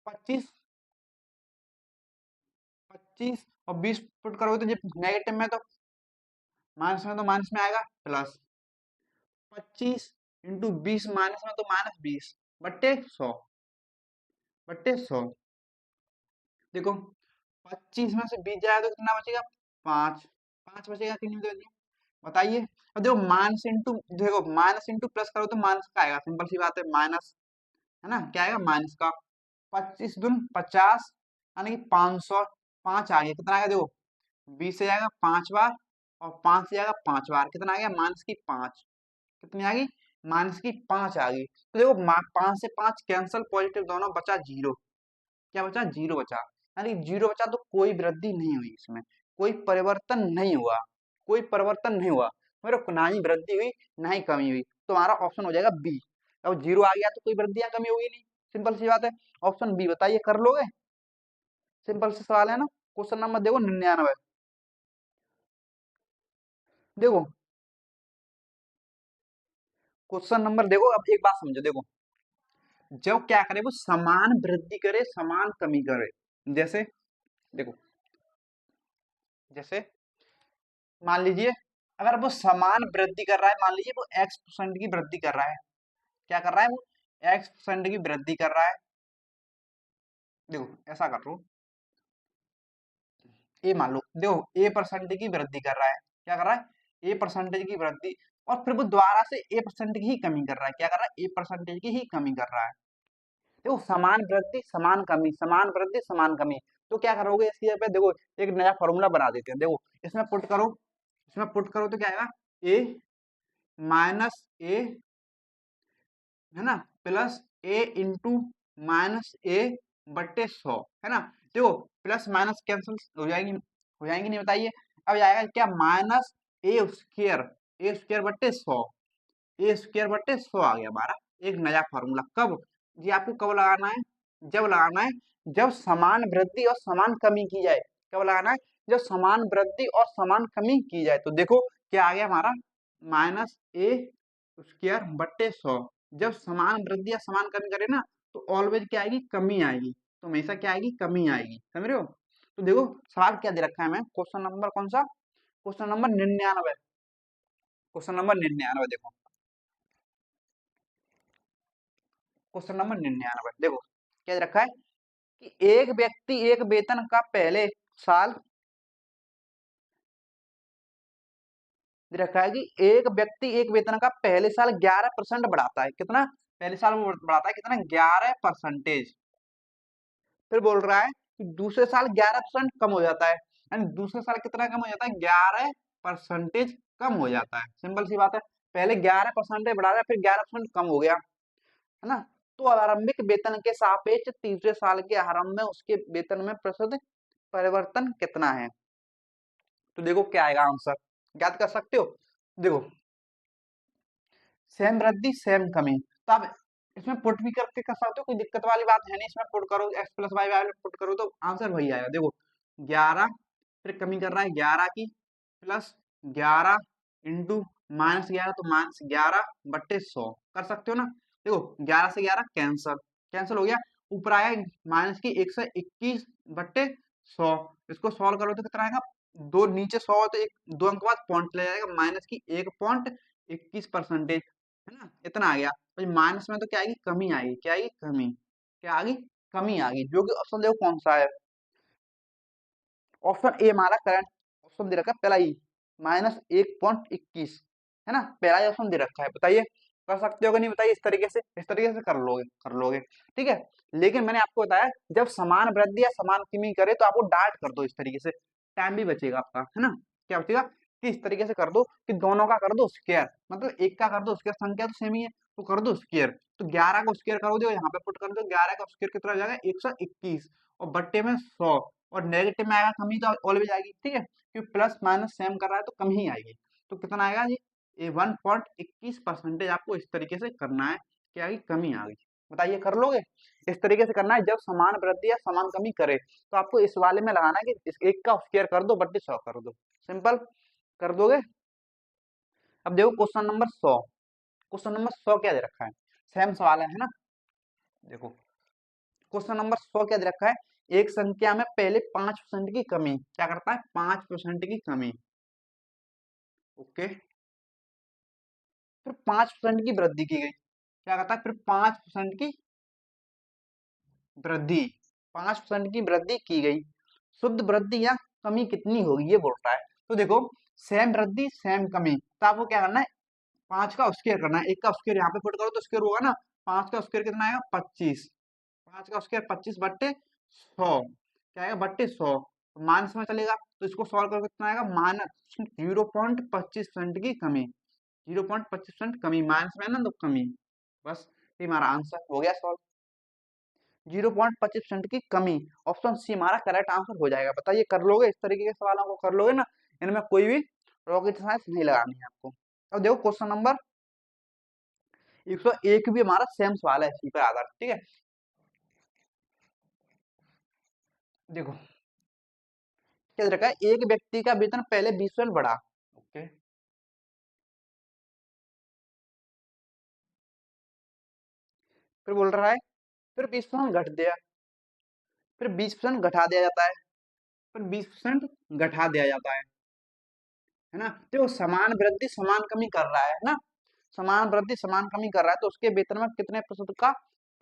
25, 25 और 20 पुट करोगे तो ये नेगेटिव में, तो माइनस में तो माइनस में आएगा प्लस, 25 इंटू 20 माइनस में तो -20/100, बट्टे 100, देखो 25 में से 20 जाएगा तो कितना बचेगा 5, 5 बचेगा कि नहीं बचेगा, बताइए। अब देखो माइनस इंटू, देखो माइनस इंटू प्लस करो तो माइनस का आएगा, सिंपल सी बात है माइनस, है ना, क्या आएगा माइनस का, 25 दून 50, यानी कि 500, 5 आ गया, कितना आएगा देखो 20 से जाएगा 5 बार और 5 से जाएगा 5 बार, कितना आ गया माइनस की 5, कितनी आ गई माइनस की 5 आ गई, तो देखो 5 से 5 कैंसल, पॉजिटिव दोनों, बचा 0, क्या बचा 0 बचा, यानी 0 बचा तो कोई वृद्धि नहीं हुई इसमें, कोई परिवर्तन नहीं हुआ, कोई परिवर्तन नहीं हुआ, मेरे को ना ही वृद्धि हुई ना ही कमी हुई, तो हमारा ऑप्शन हो जाएगा बी। अब 0 आ गया तो कोई वृद्धि या कमी होगी नहीं, सिंपल सी बात है। ऑप्शन बी बताइए, कर लोगे? सिंपल से सवाल है ना। क्वेश्चन नंबर देखो 99। देखो क्वेश्चन नंबर देखो, अब एक बात समझो। देखो जब क्या करे, वो समान वृद्धि करे समान कमी करे। जैसे देखो, जैसे मान लीजिए अगर वो समान वृद्धि कर रहा है, मान लीजिए वो x% की वृद्धि कर रहा है। क्या कर रहा है वो? x% की वृद्धि कर रहा है। देखो ऐसा कर लो, ए मान लो, देखो a% की वृद्धि कर रहा है। क्या कर रहा है? a% की वृद्धि। और फिर वो दोबारा से a% की ही कमी कर रहा है। क्या कर रहा है? a% की ही कमी कर रहा है। देखो समान वृद्धि समान कमी, समान वृद्धि समान कमी। तो क्या करोगे इसकी जगह पे? देखो एक नया फॉर्मूला बना देते हैं। देखो इसमें पुट करो, इसमें पुट करो तो क्या आएगा? ए माइनस ए, है ना, प्लस ए इंटू माइनस ए बट्टे 100, है ना। देखो प्लस माइनस कैंसिल हो जाएंगी नहीं बताइए। अब आएगा क्या? माइनस ए स्क्र बट्टे 100, ए स्क्र बट्टे 100 आ गया हमारा एक नया फॉर्मूला। कब? जी आपको कब लगाना है? जब लगाना है जब समान वृद्धि और समान कमी की जाए। कब लगाना है? जब समान वृद्धि और समान कमी की जाए। तो देखो क्या आ गया हमारा? माइनस ए स्क्वायर बट्टे 100। जब समान वृद्धि या समान कमी करे ना, तो ऑलवेज क्या आएगी? कमी आएगी। तो हमेशा क्या आएगी? कमी आएगी। समझ रहे हो? तो देखो सवाल क्या दे रखा है हमें, क्वेश्चन नंबर कौन सा? Question number 99। क्वेश्चन नंबर 99 देखो, क्वेश्चन नंबर 99 देखो क्या दे रखा है कि एक व्यक्ति एक वेतन का पहले साल, दे रखा है कि एक व्यक्ति एक वेतन का पहले साल 11% बढ़ाता है। कितना? पहले साल वो बढ़ाता है कितना? 11%। फिर बोल रहा है कि दूसरे साल 11% कम हो जाता है। यानी दूसरे साल कितना कम हो जाता है? 11% कम हो जाता है। सिंपल सी बात है। पहले 11% बढ़ा रहा है, फिर 11% कम हो गया, है ना। तो आरंभिक वेतन के सापेक्ष तीसरे साल के आरंभ में उसके वेतन में प्रतिशत परिवर्तन कितना है? तो देखो क्या आएगा आंसर, याद कर सकते हो। देखो सेम वृद्धि सेम कमी, तो आप इसमें पुट भी करके कर सकते हो, कोई दिक्कत वाली बात है नहीं। इसमें पुट करो x plus y y put करो तो आंसर वही आएगा। देखो 11, फिर कमी कर रहा है 11 की, प्लस 11 इंटू -11, तो -11/100 कर सकते हो ना। देखो 11 से 11 कैंसल, कैंसल हो गया। ऊपर आया माइनस की 121/100। इसको सॉल्व करो तो कितना आएगा? दो नीचे 100 तो एक दो अंक बाद पॉइंट ले जाएगा, माइनस की 1.21%, है ना। इतना आ गया। तो माइनस में तो क्या आएगी? कमी आएगी। क्या आएगी? कमी। क्या आ गई? कमी आ गई। जो कि ऑप्शन देखो कौन सा है? ऑप्शन ए हमारा करंट ऑप्शन दे रखा है पहला ही, -1.21, है ना। पहला ही ऑप्शन दे रखा है। बताइए कर सकते हो कि नहीं? बताइए। इस तरीके से, इस तरीके से कर लोगे, कर लोगे। ठीक है। लेकिन मैंने आपको बताया जब समान वृद्धि या समान कमी करे तो आपको डार्ट कर दो इस तरीके से, टाइम भी बचेगा आपका, है ना। क्या बचेगा? कि इस तरीके से कर दो कि दोनों का कर दो स्क्वायर, मतलब एक का कर दो स्क्वायर, संख्या तो सेम ही है तो कर दो स्क्वायर। तो 11 का स्क्वायर करो, दो यहाँ पे पुट कर दो, 11 का स्क्वायर कितना हो जाएगा? 121, और बट्टे में 100, और नेगेटिव में आएगा कमी तो ऑलवेज आएगी। ठीक है, क्योंकि प्लस माइनस सेम कर रहा है तो कम ही आएगी। तो कितना आएगा जी? ये 1.21% आपको इस तरीके से करना है। क्या आएगी? कमी आ गई। बताइए कर लोगे? इस तरीके से करना है जब समान वृद्धि या समान कमी करे। तो आपको इस वाले में लगाना है कि इस एक का स्क्वायर कर दो बट्टे 100 कर दो। सिंपल, कर दोगे। अब देखो क्वेश्चन नंबर 100। क्वेश्चन नंबर 100 क्या दे रखा है? सेम सवाल है ना। देखो क्वेश्चन नंबर 100 क्या दे रखा है? एक संख्या में पहले 5% की कमी, क्या करता है? 5% की कमी। ओके, फिर 5% की वृद्धि की गई। क्या करता है? फिर 5% की वृद्धि, 5% की वृद्धि की गई। शुद्ध वृद्धि या कमी कितनी होगी ये बोल रहा है। तो देखो सेम वृद्धि सेम कमी, तो आपको क्या करना है? 5 का स्क्वायर करना है। एक का स्क्वायर यहाँ पे पुट करो तो स्क्वायर होगा ना। 5 का स्क्वायर कितना आएगा? 25। 5 का स्क्वायर 25/100, क्या आएगा? बट्टे 100। माइनस में चलेगा तो इसको सॉल्व करो कितना आएगा? -0.25% की कमी, 0.25% कमी, माइनस में है ना तो कमी। बस ये हमारा आंसर हो गया सॉल्व। 0.25% की कमी, ऑप्शन सी हमारा करेक्ट आंसर हो जाएगा। बताइए कर लोगे? इस तरीके के सवालों को कर लोगे ना। इनमें कोई भी रॉकेट साइंस नहीं लगानी है आपको। अब देखो क्वेश्चन नंबर 101 भी हमारा सेम सवाल है इसी पर आधारित। ठीक है, देखो क्या दे रखा है, एक व्यक्ति का वेतन पहले 20% बढ़ा, ओके, फिर बोल रहा है फिर 20% घट दिया, फिर 20% घटा दिया जाता है, फिर 20% घटा दिया जाता है ना। तो वो समान वृद्धि समान कमी कर रहा है ना, समान वृद्धि समान कमी कर रहा है, तो उसके वेतन में कितने प्रतिशत का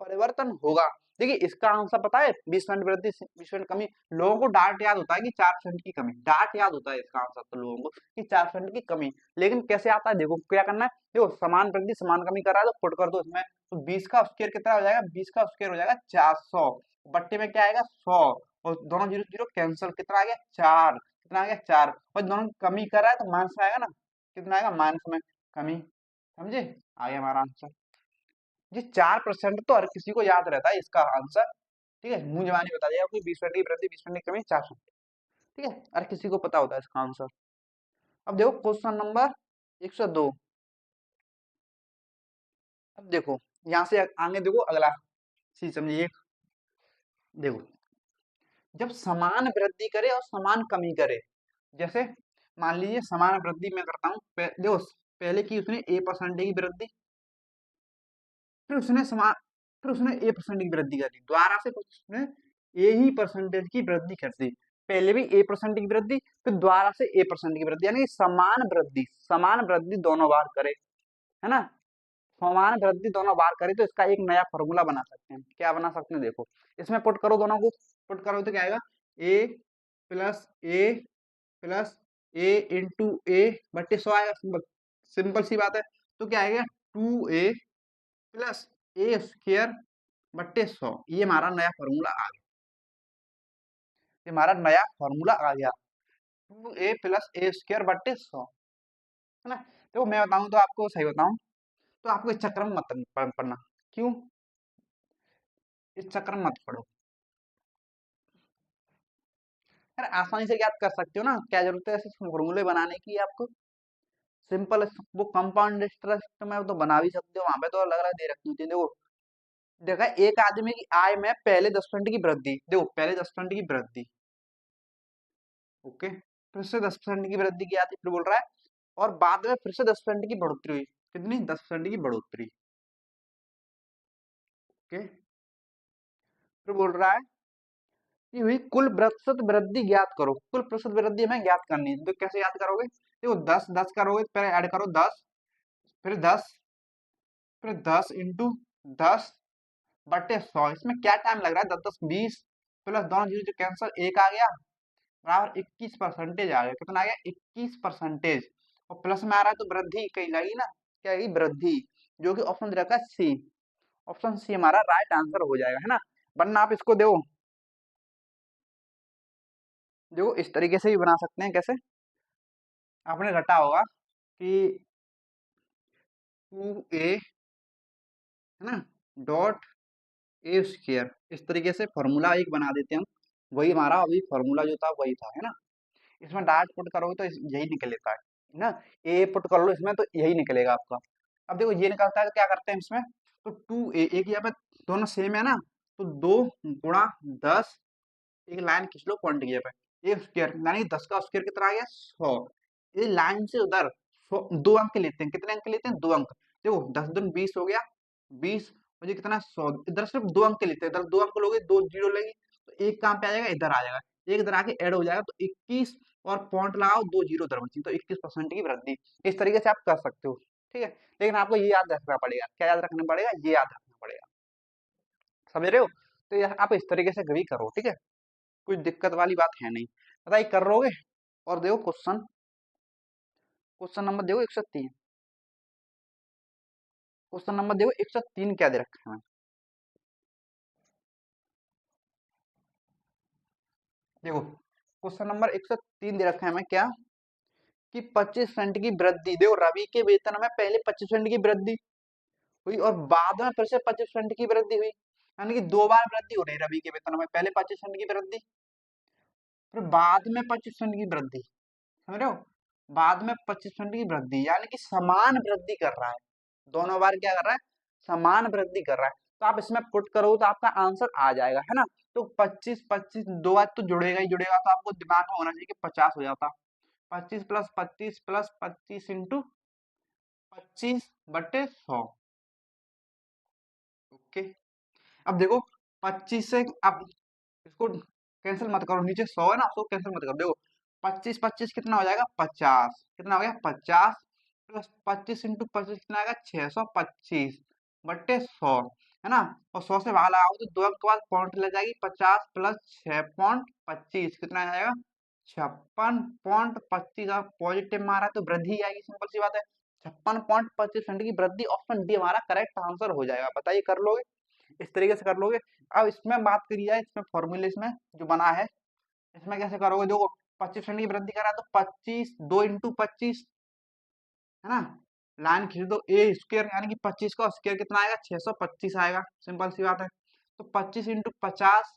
परिवर्तन होगा। देखिए इसका आंसर पता है, 20% वृद्धि 20% कमी। लोगों को डार्ट याद होता है कि 4% की कमी, डार्ट याद होता है इसका आंसर तो लोगों को कि 4% की कमी, लेकिन कैसे आता है देखो, क्या करना है, देखो समान वृद्धि समान कमी कर रहा है तो पुट कर दो इसमें, तो 20 का स्क्वायर कितना हो जाएगा, 20 का स्क्वायर हो जाएगा 400, बट्टे में क्या आएगा 100, और दोनों जीरो जीरो कैंसिल, कितना आ गया 4, कितना आ गया 4, और दोनों की कमी कर रहा है तो माइनस में आएगा ना, कितना आएगा माइनस में कमी, समझे, आ गया हमारा आंसर। जी 4% तो हर किसी को याद रहता है इसका आंसर, ठीक है, मुंह जबानी बता दिया आपको, 20% की वृद्धि 20% की कमी 4%, ठीक है, हर किसी को पता होता है इसका आंसर। अब देखो क्वेश्चन नंबर 102, अब देखो यहाँ से आगे देखो अगला चीज समझिए, देखो जब समान वृद्धि करे और समान कमी करे, जैसे मान लीजिए समान वृद्धि मैं करता हूँ, देखो पहले की उसने A% की वृद्धि, फिर उसने समान फिर उसने A% की वृद्धि कर दी, दोबारा से कुछ उसने ए ही परसेंटेज की वृद्धि कर दी, पहले भी A% की वृद्धि, फिर दोबारा से A% की वृद्धि, यानी कि समान वृद्धि दोनों बार करे, है ना, समान वृद्धि दोनों बार करे तो इसका एक नया फॉर्मूला बना सकते हैं, क्या बना सकते हैं देखो, इसमें पुट करो, दोनों को पुट करो तो क्या आएगा, ए प्लस ए इंटू ए बट्टे 100 आएगा, सिंपल सिंपल सी बात है, तो क्या आएगा 2a प्लस ए स्क्र बट्टे 100, ये हमारा नया फॉर्मूला आ गया, ये हमारा नया फॉर्मूला आ गया, 2a प्लस ए स्क्र बट्टे 100, है ना। तो मैं बताऊं तो आपको सही बताऊं तो आपको इस चक्कर में मत पढ़ना, क्यों, इस चक्कर में मत पढ़ो, यार आसानी से याद कर सकते हो ना, क्या जरूरत है ऐसे फॉर्मूले बनाने की आपको, सिंपल वो कंपाउंड इंटरेस्ट में तो बना भी सकते हो, वहां पे तो अलग अलग दे रखी होती है, देखो देखा एक आदमी की आय में पहले 10% की वृद्धि, देखो पहले 10% की वृद्धि, ओके, फिर से 10% की वृद्धि की आती, फिर बोल रहा है और बाद में फिर से 10% की बढ़ोतरी हुई, कितनी 10% की बढ़ोतरी, ओके, फिर बोल रहा है कि हुई कुल प्रतिशत वृद्धि ज्ञात करो, कुल प्रतिशत वृद्धि हमें ज्ञात करनी है, तो कैसे याद करोगे, देखो 10 10 करोगे पहले ऐड करो 10, फिर 10, फिर 10 इंटू 10 बटे 100, इसमें क्या टाइम लग रहा है, 10 10 20, प्लस दोनों जीरो जो कैंसिल, एक आ गया बराबर 21% आ गया, कितना आ गया 21%, और प्लस में आ रहा है तो वृद्धि कहीं लगेगी ना, क्या आएगी वृद्धि, जो कि ऑप्शन दे रखा है सी, ऑप्शन सी हमारा राइट आंसर हो जाएगा, है ना। वरना आप इसको देखो देखो इस तरीके से भी बना सकते हैं, कैसे, आपने रटा होगा कि 2a, है ना, डॉट ए स्क्र, इस तरीके से फॉर्मूला एक बना देते हैं हम, वही हमारा अभी फॉर्मूला जो था वही था, है ना, इसमें डार्ट पुट करोगे तो यही निकल लेता है ना, ए पुट कर लो इसमें तो यही निकलेगा आपका। अब देखो ये निकलता है तो क्या करते हैं इसमें, तो 2a, एक यहाँ पे दोनों सेम है ना, तो 2 गुणा 10, एक लाइन खींच लो पॉइंट की जगह पे, ए स्क्वायर यानी 10 का स्क्वायर कितना आ गया 100, ये लाइन से उधर 2 अंक लेते हैं, कितने अंक लेते हैं 2 अंक, देखो 10 दूनी 20 हो गया, 20 मुझे कितना 100, इधर सिर्फ 2 अंक लेते हैं, इधर 2 अंक लोगे 2 जीरो लेंगे, तो एक कहाँ पे आ जाएगा इधर आ जाएगा, एक इधर आके ऐड हो जाएगा, तो 21, और पॉइंट लगाओ 2 जीरो इधर बची, तो 21% की वृद्धि, इस तरीके से आप कर सकते हो, ठीक है, लेकिन आपको ये याद रखना पड़ेगा, क्या याद रखना पड़ेगा, ये याद रखना पड़ेगा, समझ रहे हो, तो ये आप इस तरीके से कभी करो, ठीक है, कुछ दिक्कत वाली बात है नहीं, बताइए कर लोगे। और देखो क्वेश्चन, क्वेश्चन नंबर देखो 103, क्वेश्चन नंबर देखो 103 क्या दे रखा है, देखो क्वेश्चन नंबर 103 दे रखा है हमें क्या, कि 25% की वृद्धि, देखो रवि के वेतन में पहले 25% की वृद्धि हुई और बाद में फिर से 25% की वृद्धि हुई, यानी कि 2 बार वृद्धि हो रही है रवि के वेतन में, पहले 25% की वृद्धि, फिर बाद में 25% की वृद्धि, समझ रहे हो, बाद में 25% की वृद्धि, यानी कि समान वृद्धि कर रहा है, दोनों बार क्या कर रहा है, समान वृद्धि कर रहा है, तो आप इसमें पुट करो तो आपका आंसर आ जाएगा, है ना। तो 25 25 दो बार तो जुड़ेगा ही जुड़ेगा, तो आपको दिमाग में होना चाहिए कि 50 हो जाता। 25 + 25 + 25 इंटू 25/100। ओके, अब देखो 25 से अब इसको कैंसिल मत करो, नीचे 100 है ना, उसको कैंसिल मत करो। देखो 25 25 कितना हो जाएगा 50, कितना हो गया 50 प्लस 25 × 25 कितना आएगा 625/100, है ना। और 100 से बाहर लगाओ तो 2 अंक के बाद पॉइंट ले जाएगी, 50 + 6.25 कितना आ जाएगा 56.25। आप पॉजिटिव मारा है तो वृद्धि आएगी, सिंपल सी बात है। 56.25% की वृद्धि, ऑप्शन डी हमारा करेक्ट आंसर हो जाएगा। बताइए कर लोगे, इस तरीके से कर लोगे। अब इसमें बात करी जाए, इसमें फॉर्मूले इसमें जो बना है, इसमें कैसे करोगे। देखो 25% की वृद्धि करा तो 25 2 × 25, है ना। लाइन खींच दो, ए स्क्वायर यानी कि 25 का स्क्वायर कितना आएगा 625 आएगा, सिंपल सी बात है। तो 25 × 50,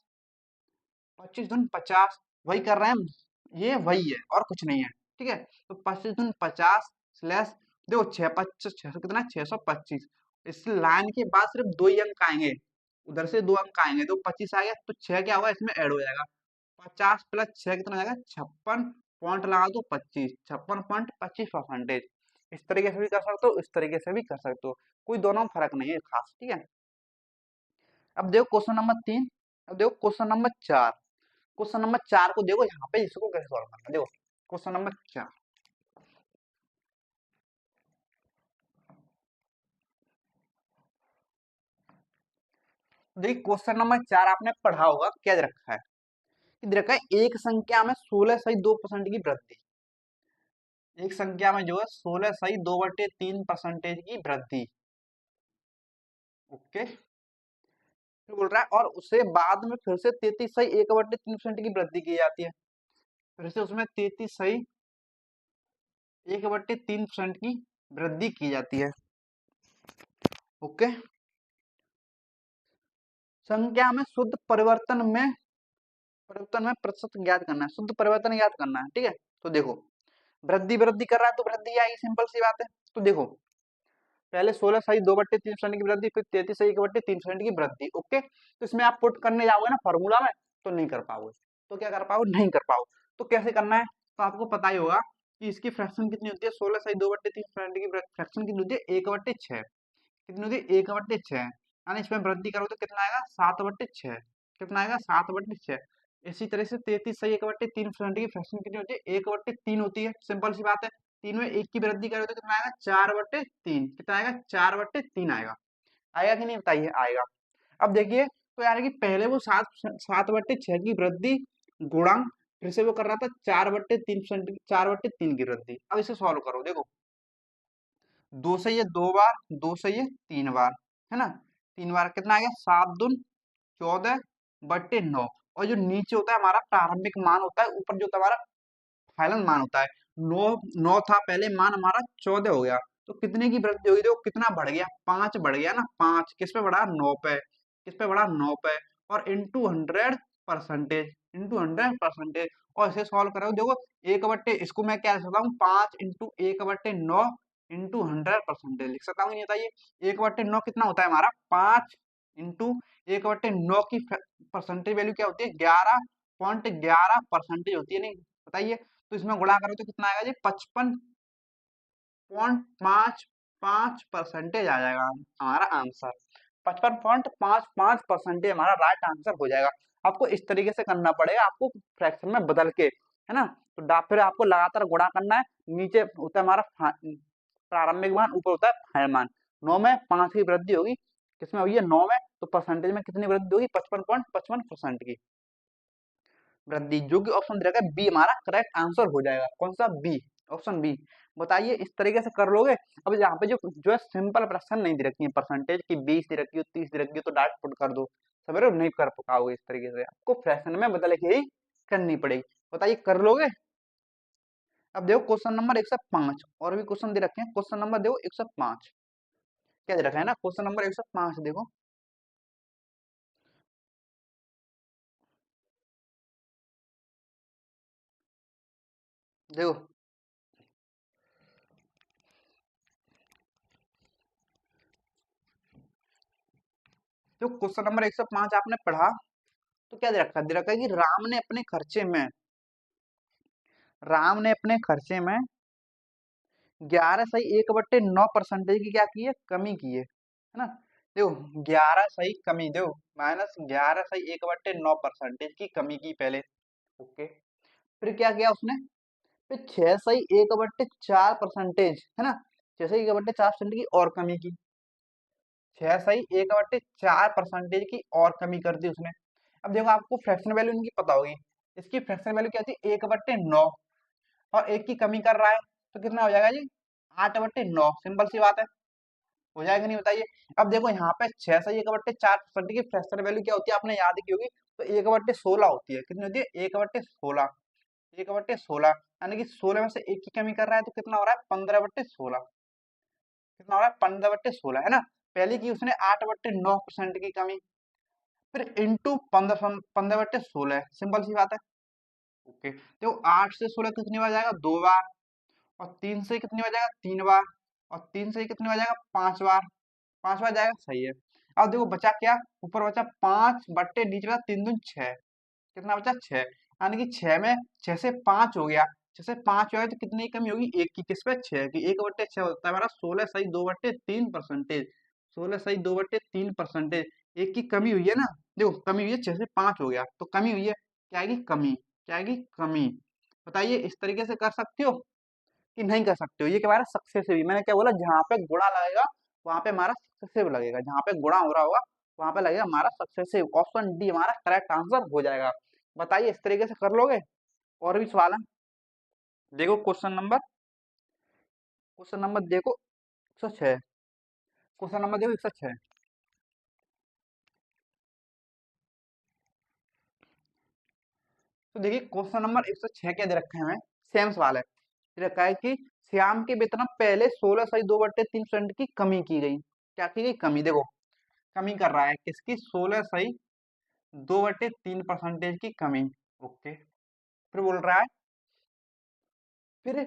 25 दूनी 50, वही कर रहे हैं हम, ये वही है और कुछ नहीं है, ठीक है। तो 25 दूनी 50 स्लैश, देखो 6 कितना 625, इस लाइन के बाद सिर्फ 2 ही अंक आएंगे, उधर से 2 अंक आएंगे, तो 25 आ गया, तो 6 क्या होगा इसमें ऐड हो जाएगा। 50 + 6 कितना हो जाएगा 56, पॉइंट लगा दो 25, 56.25%। इस तरीके से भी कर सकते हो, इस तरीके से भी कर सकते हो, कोई दोनों में फर्क नहीं है खास, ठीक है। अब देखो क्वेश्चन नंबर 3, अब देखो क्वेश्चन नंबर 4। क्वेश्चन नंबर 4 को देखो यहाँ पे, इसको कैसे सॉल्व करना है। देखो क्वेश्चन नंबर 4, देखिए क्वेश्चन नंबर 4 आपने पढ़ा होगा, क्या दे रखा है कि दे रखा है एक संख्या में 16.2% की वृद्धि। एक संख्या में जो है 16.2/3% की वृद्धि। ओके, फिर बोल रहा है और उसे बाद में फिर से 33.1/3% की वृद्धि की जाती है। फिर से उसमें 33.1/3% की वृद्धि की जाती है। ओके, संख्या में शुद्ध परिवर्तन में प्रतिशत ज्ञात करना है, शुद्ध परिवर्तन ज्ञात करना है, ठीक है। तो देखो वृद्धि वृद्धि कर रहा है तो वृद्धि आएगी, सिंपल सी बात है। तो देखो पहले 16.2/3% की वृद्धि, फिर 33.1/3% की वृद्धि। ओके, तो इसमें आप पुट करने जाओगे ना फॉर्मूला में तो नहीं कर पाओगे, तो क्या कर पाओगे, नहीं कर पाओगे। तो कैसे करना है, तो आपको पता ही होगा कि इसकी फ्रैक्शन कितनी होती है, 16.2/3% की फ्रैक्शन कितनी होती है 1/6, कितनी होती है 1/6, यानी इसमें वृद्धि करो तो कितना आएगा 7/6, कितना आएगा 7/6। इसी तरह से 33.1/3% की फ्रैक्शन कितनी होती है 1/3 होती है, सिंपल सी बात है। 3 में 1 की वृद्धि करो तो कितना आएगा 4/3, कितना आएगा 4/3 आएगा, आएगा कि नहीं बताइए, आएगा। अब देखिए तो यार कि पहले वो 7/6 की वृद्धि गुणा, फिर से वो कर रहा था 4/3%, 4/3 की वृद्धि। अब इसे सॉल्व करो, देखो 2 से ये 2 बार, 2 से ये 3 बार, है ना, 3 बार कितना आ गया 7 दून 14/9। और जो नीचे होता है हमारा प्रारंभिक मान होता है, ऊपर जो होता है हमारा फाइनल मान होता है। 9 9 था पहले, मान हमारा 14 हो गया, तो कितने की वृद्धि होगी, देखो कितना बढ़ गया 5 बढ़ गया ना, 5 किस पे बढ़ा 9 पे, किस पे बढ़ा 9 पे, और इंटू 100%, इंटू 100%। और इसे सॉल्व करो, देखो 1/, इसको मैं क्या लिख सकता हूँ 5 इंटू 1/9 इंटू 100% लिख सकता हूँ, नहीं बताइए 1/9 कितना होता है हमारा 5 इंटू 1/9 की परसेंटेज वैल्यू क्या होती है 11.11% होती है, नहीं बताइए। तो इसमें गुणा करो तो कितना आएगा जी 55.55% आ जाएगा हमारा आंसर। 55.55% हमारा राइट आंसर हो जाएगा। आपको इस तरीके से करना पड़ेगा, आपको फ्रैक्शन में बदल के, है ना। तो फिर आपको लगातार गुणा करना है, नीचे होता है हमारा प्रारंभिक मान, ऊपर होता है फाइनल मान। 9 में 5 की वृद्धि होगी, किसमें हुई है 9 में, तो परसेंटेज में कितनी वृद्धि होगी 55.55% की वृद्धि, जो कि ऑप्शन दे रखा है बी हमारा करेक्ट आंसर हो जाएगा। कौन सा, बी, ऑप्शन बी। बताइए इस तरीके से कर लोगे। अब यहाँ पे जो जो है सिंपल फ्रैक्शन नहीं दे रखी है, परसेंटेज की 20 दे रखी हो 30 दे रखी हो, तो डायरेक्ट पुट कर दो, सवेरे नहीं कर पाओगे, इस तरीके से आपको फ्रैक्शन में बदल के ही करनी पड़ेगी। बताइए कर लोगे। अब देखो क्वेश्चन नंबर 105, और भी क्वेश्चन दे रखे हैं, क्वेश्चन नंबर देखो 105 क्या दे रखा है ना, क्वेश्चन नंबर 105 देखो, देखो जो क्वेश्चन नंबर 105 आपने पढ़ा, तो क्या दे रखा है कि राम ने अपने खर्चे में 11/1/9% की क्या की है, कमी की है ना। देखो 11 देखो -11/1/9% की कमी की पहले। ओके, फिर क्या किया उसने, फिर 6/1/4% है ना, 6/1/4% की और कमी की, 6/1/4% की और कमी कर दी उसने। अब देखो आपको फ्रैक्शन वैल्यू इनकी पता होगी, इसकी फ्रैक्शन वैल्यू क्या थी, 1/9, और एक की कमी कर रहा है, तो कितना हो जाएगा जी, 8/9। सिंपल सी बात है, हो जाएगा नहीं, बताइए। अब देखो यहाँ पे 6/1/4% की फ्रैक्शन वैल्यू क्या होती है, आपने याद की होगी, तो 1/16 होती है। कितनी होती है, 1/16, 1/16, यानी कि 16 में से एक की कमी कर रहा है, तो कितना हो रहा है, 15/16, कितना हो रहा है, 15/16, है ना। पहले की उसने 8/9% की कमी, फिर इंटू 15/16, सिंपल सी बात है। ओके, तो 8 से 16 कितनी बार जाएगा, 2 बार, और 3 से कितनी बार जाएगा, 3 बार, और 3 से कितनी बार जाएगा, 5 बार, 5 बार जाएगा, सही है। अब देखो बचा क्या, ऊपर बचा 5 बट्टे नीचे बचा 3 दूनी 6, कितना बचा, 6, यानी कि 6 में 6 से 5 हो गया, 6 से 5 हो गया, तो कितनी कमी होगी, एक की, किस पे, 6 की, 1/6 होता है हमारा 16/2/3%, 16/2/3%, एक की कमी हुई है ना। देखो कमी हुई है, 6 से 5 हो गया, तो कमी हुई है, क्या आएगी, कमी, क्या आएगी, कमी। बताइए इस तरीके से कर सकते हो कि नहीं कर सकते हो, ये क्या हमारा सक्सेसिव, मैंने क्या बोला, जहां पे गुणा लगेगा वहां पे हमारा सक्सेसिव लगेगा, जहां पे गुणा हो रहा होगा वहां पे लगेगा हमारा सक्सेसिव, ऑप्शन डी हमारा करेक्ट आंसर हो जाएगा। बताइए इस तरीके से कर लोगे। और भी सवाल है, देखो क्वेश्चन नंबर देखो 106, क्वेश्चन नंबर देखो 106। तो देखिए क्वेश्चन नंबर 106 क्या दे रखा है हमें, सेम सवाल है, दे रखा है कि श्याम के वेतन में पहले 16/2/3% की कमी की गई, क्या की गई, कमी, देखो कमी कर रहा है किसकी, 16/2/3% की कमी। ओके, फिर बोल रहा है, फिर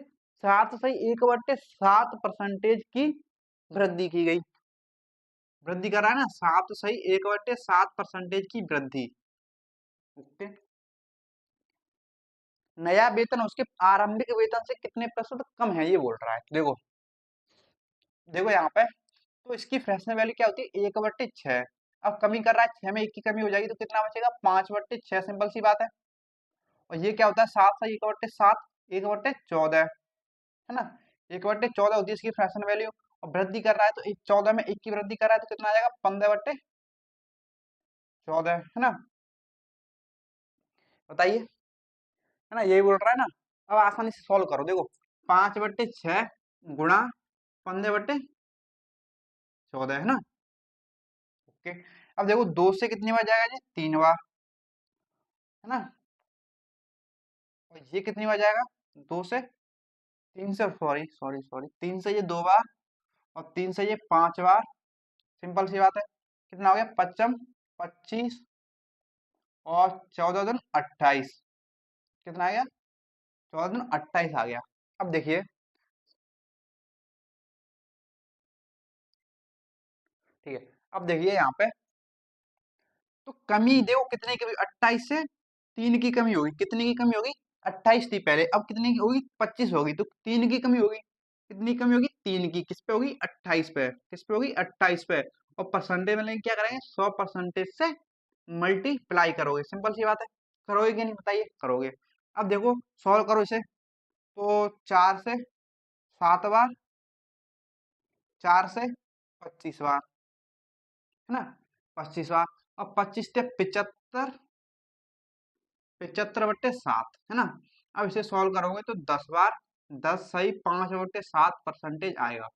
7/1/7% की वृद्धि की गई, वृद्धि कर रहा है ना, 7/1/7% की वृद्धि। ओके, नया वेतन उसके आरंभिक वेतन से कितने प्रतिशत कम है, ये बोल रहा है। देखो देखो यहाँ पे, तो इसकी फ्रैक्शनल वैल्यू क्या होती है, 1/6। अब कमी कर रहा है, 6 में एक की कमी हो जाएगी, तो कितना बचेगा, 5/6, सिंपल सी बात है। और ये क्या होता है, 7/1/7, 1/14, है ना, 1/14 होती है इसकी फ्रैक्शन वैल्यू। और वृद्धि कर रहा है, तो 14 में एक की वृद्धि कर रहा है, तो कितना आ जाएगा, 15/14, है ना। बताइए, है ना, यही बोल रहा है ना। अब आसानी से सॉल्व करो, देखो 5/6 गुणा 15/14, है ना। ओके, अब देखो 2 से कितनी बार जाएगा जी, 3 बार, है ना। और ये कितनी बार जाएगा, 2 से 3 से, सॉरी सॉरी सॉरी, 3 से ये 2 बार, और 3 से ये 5 बार, सिंपल सी बात है। कितना हो गया, 55, 25, और 14 दूनी 28, कितना आ गया, 14 दूनी 28 आ गया। अब देखिए, ठीक है, अब देखिए यहाँ पे, तो कमी देखो कितने की, 28 से 3 की कमी होगी, कितनी की कमी होगी, 28 थी पहले, अब कितनी की होगी, 25 होगी, तो 3 की कमी होगी, कितनी कमी होगी, 3 की, किस पे होगी, 28 पे, किस पे होगी, 28 पे। और परसेंटेज में लेंगे क्या करेंगे, 100% से मल्टीप्लाई करोगे, सिंपल सी बात है। करोगे कि नहीं, बताइए, करोगे। अब देखो सॉल्व करो इसे, तो 4 से 7 बार, 4 से 25 बार, है ना, 25 बार, और 25 से 75, 75/7, है ना। अब इसे सॉल्व करोगे तो 10 बार, 10/5/7 परसेंटेज आएगा,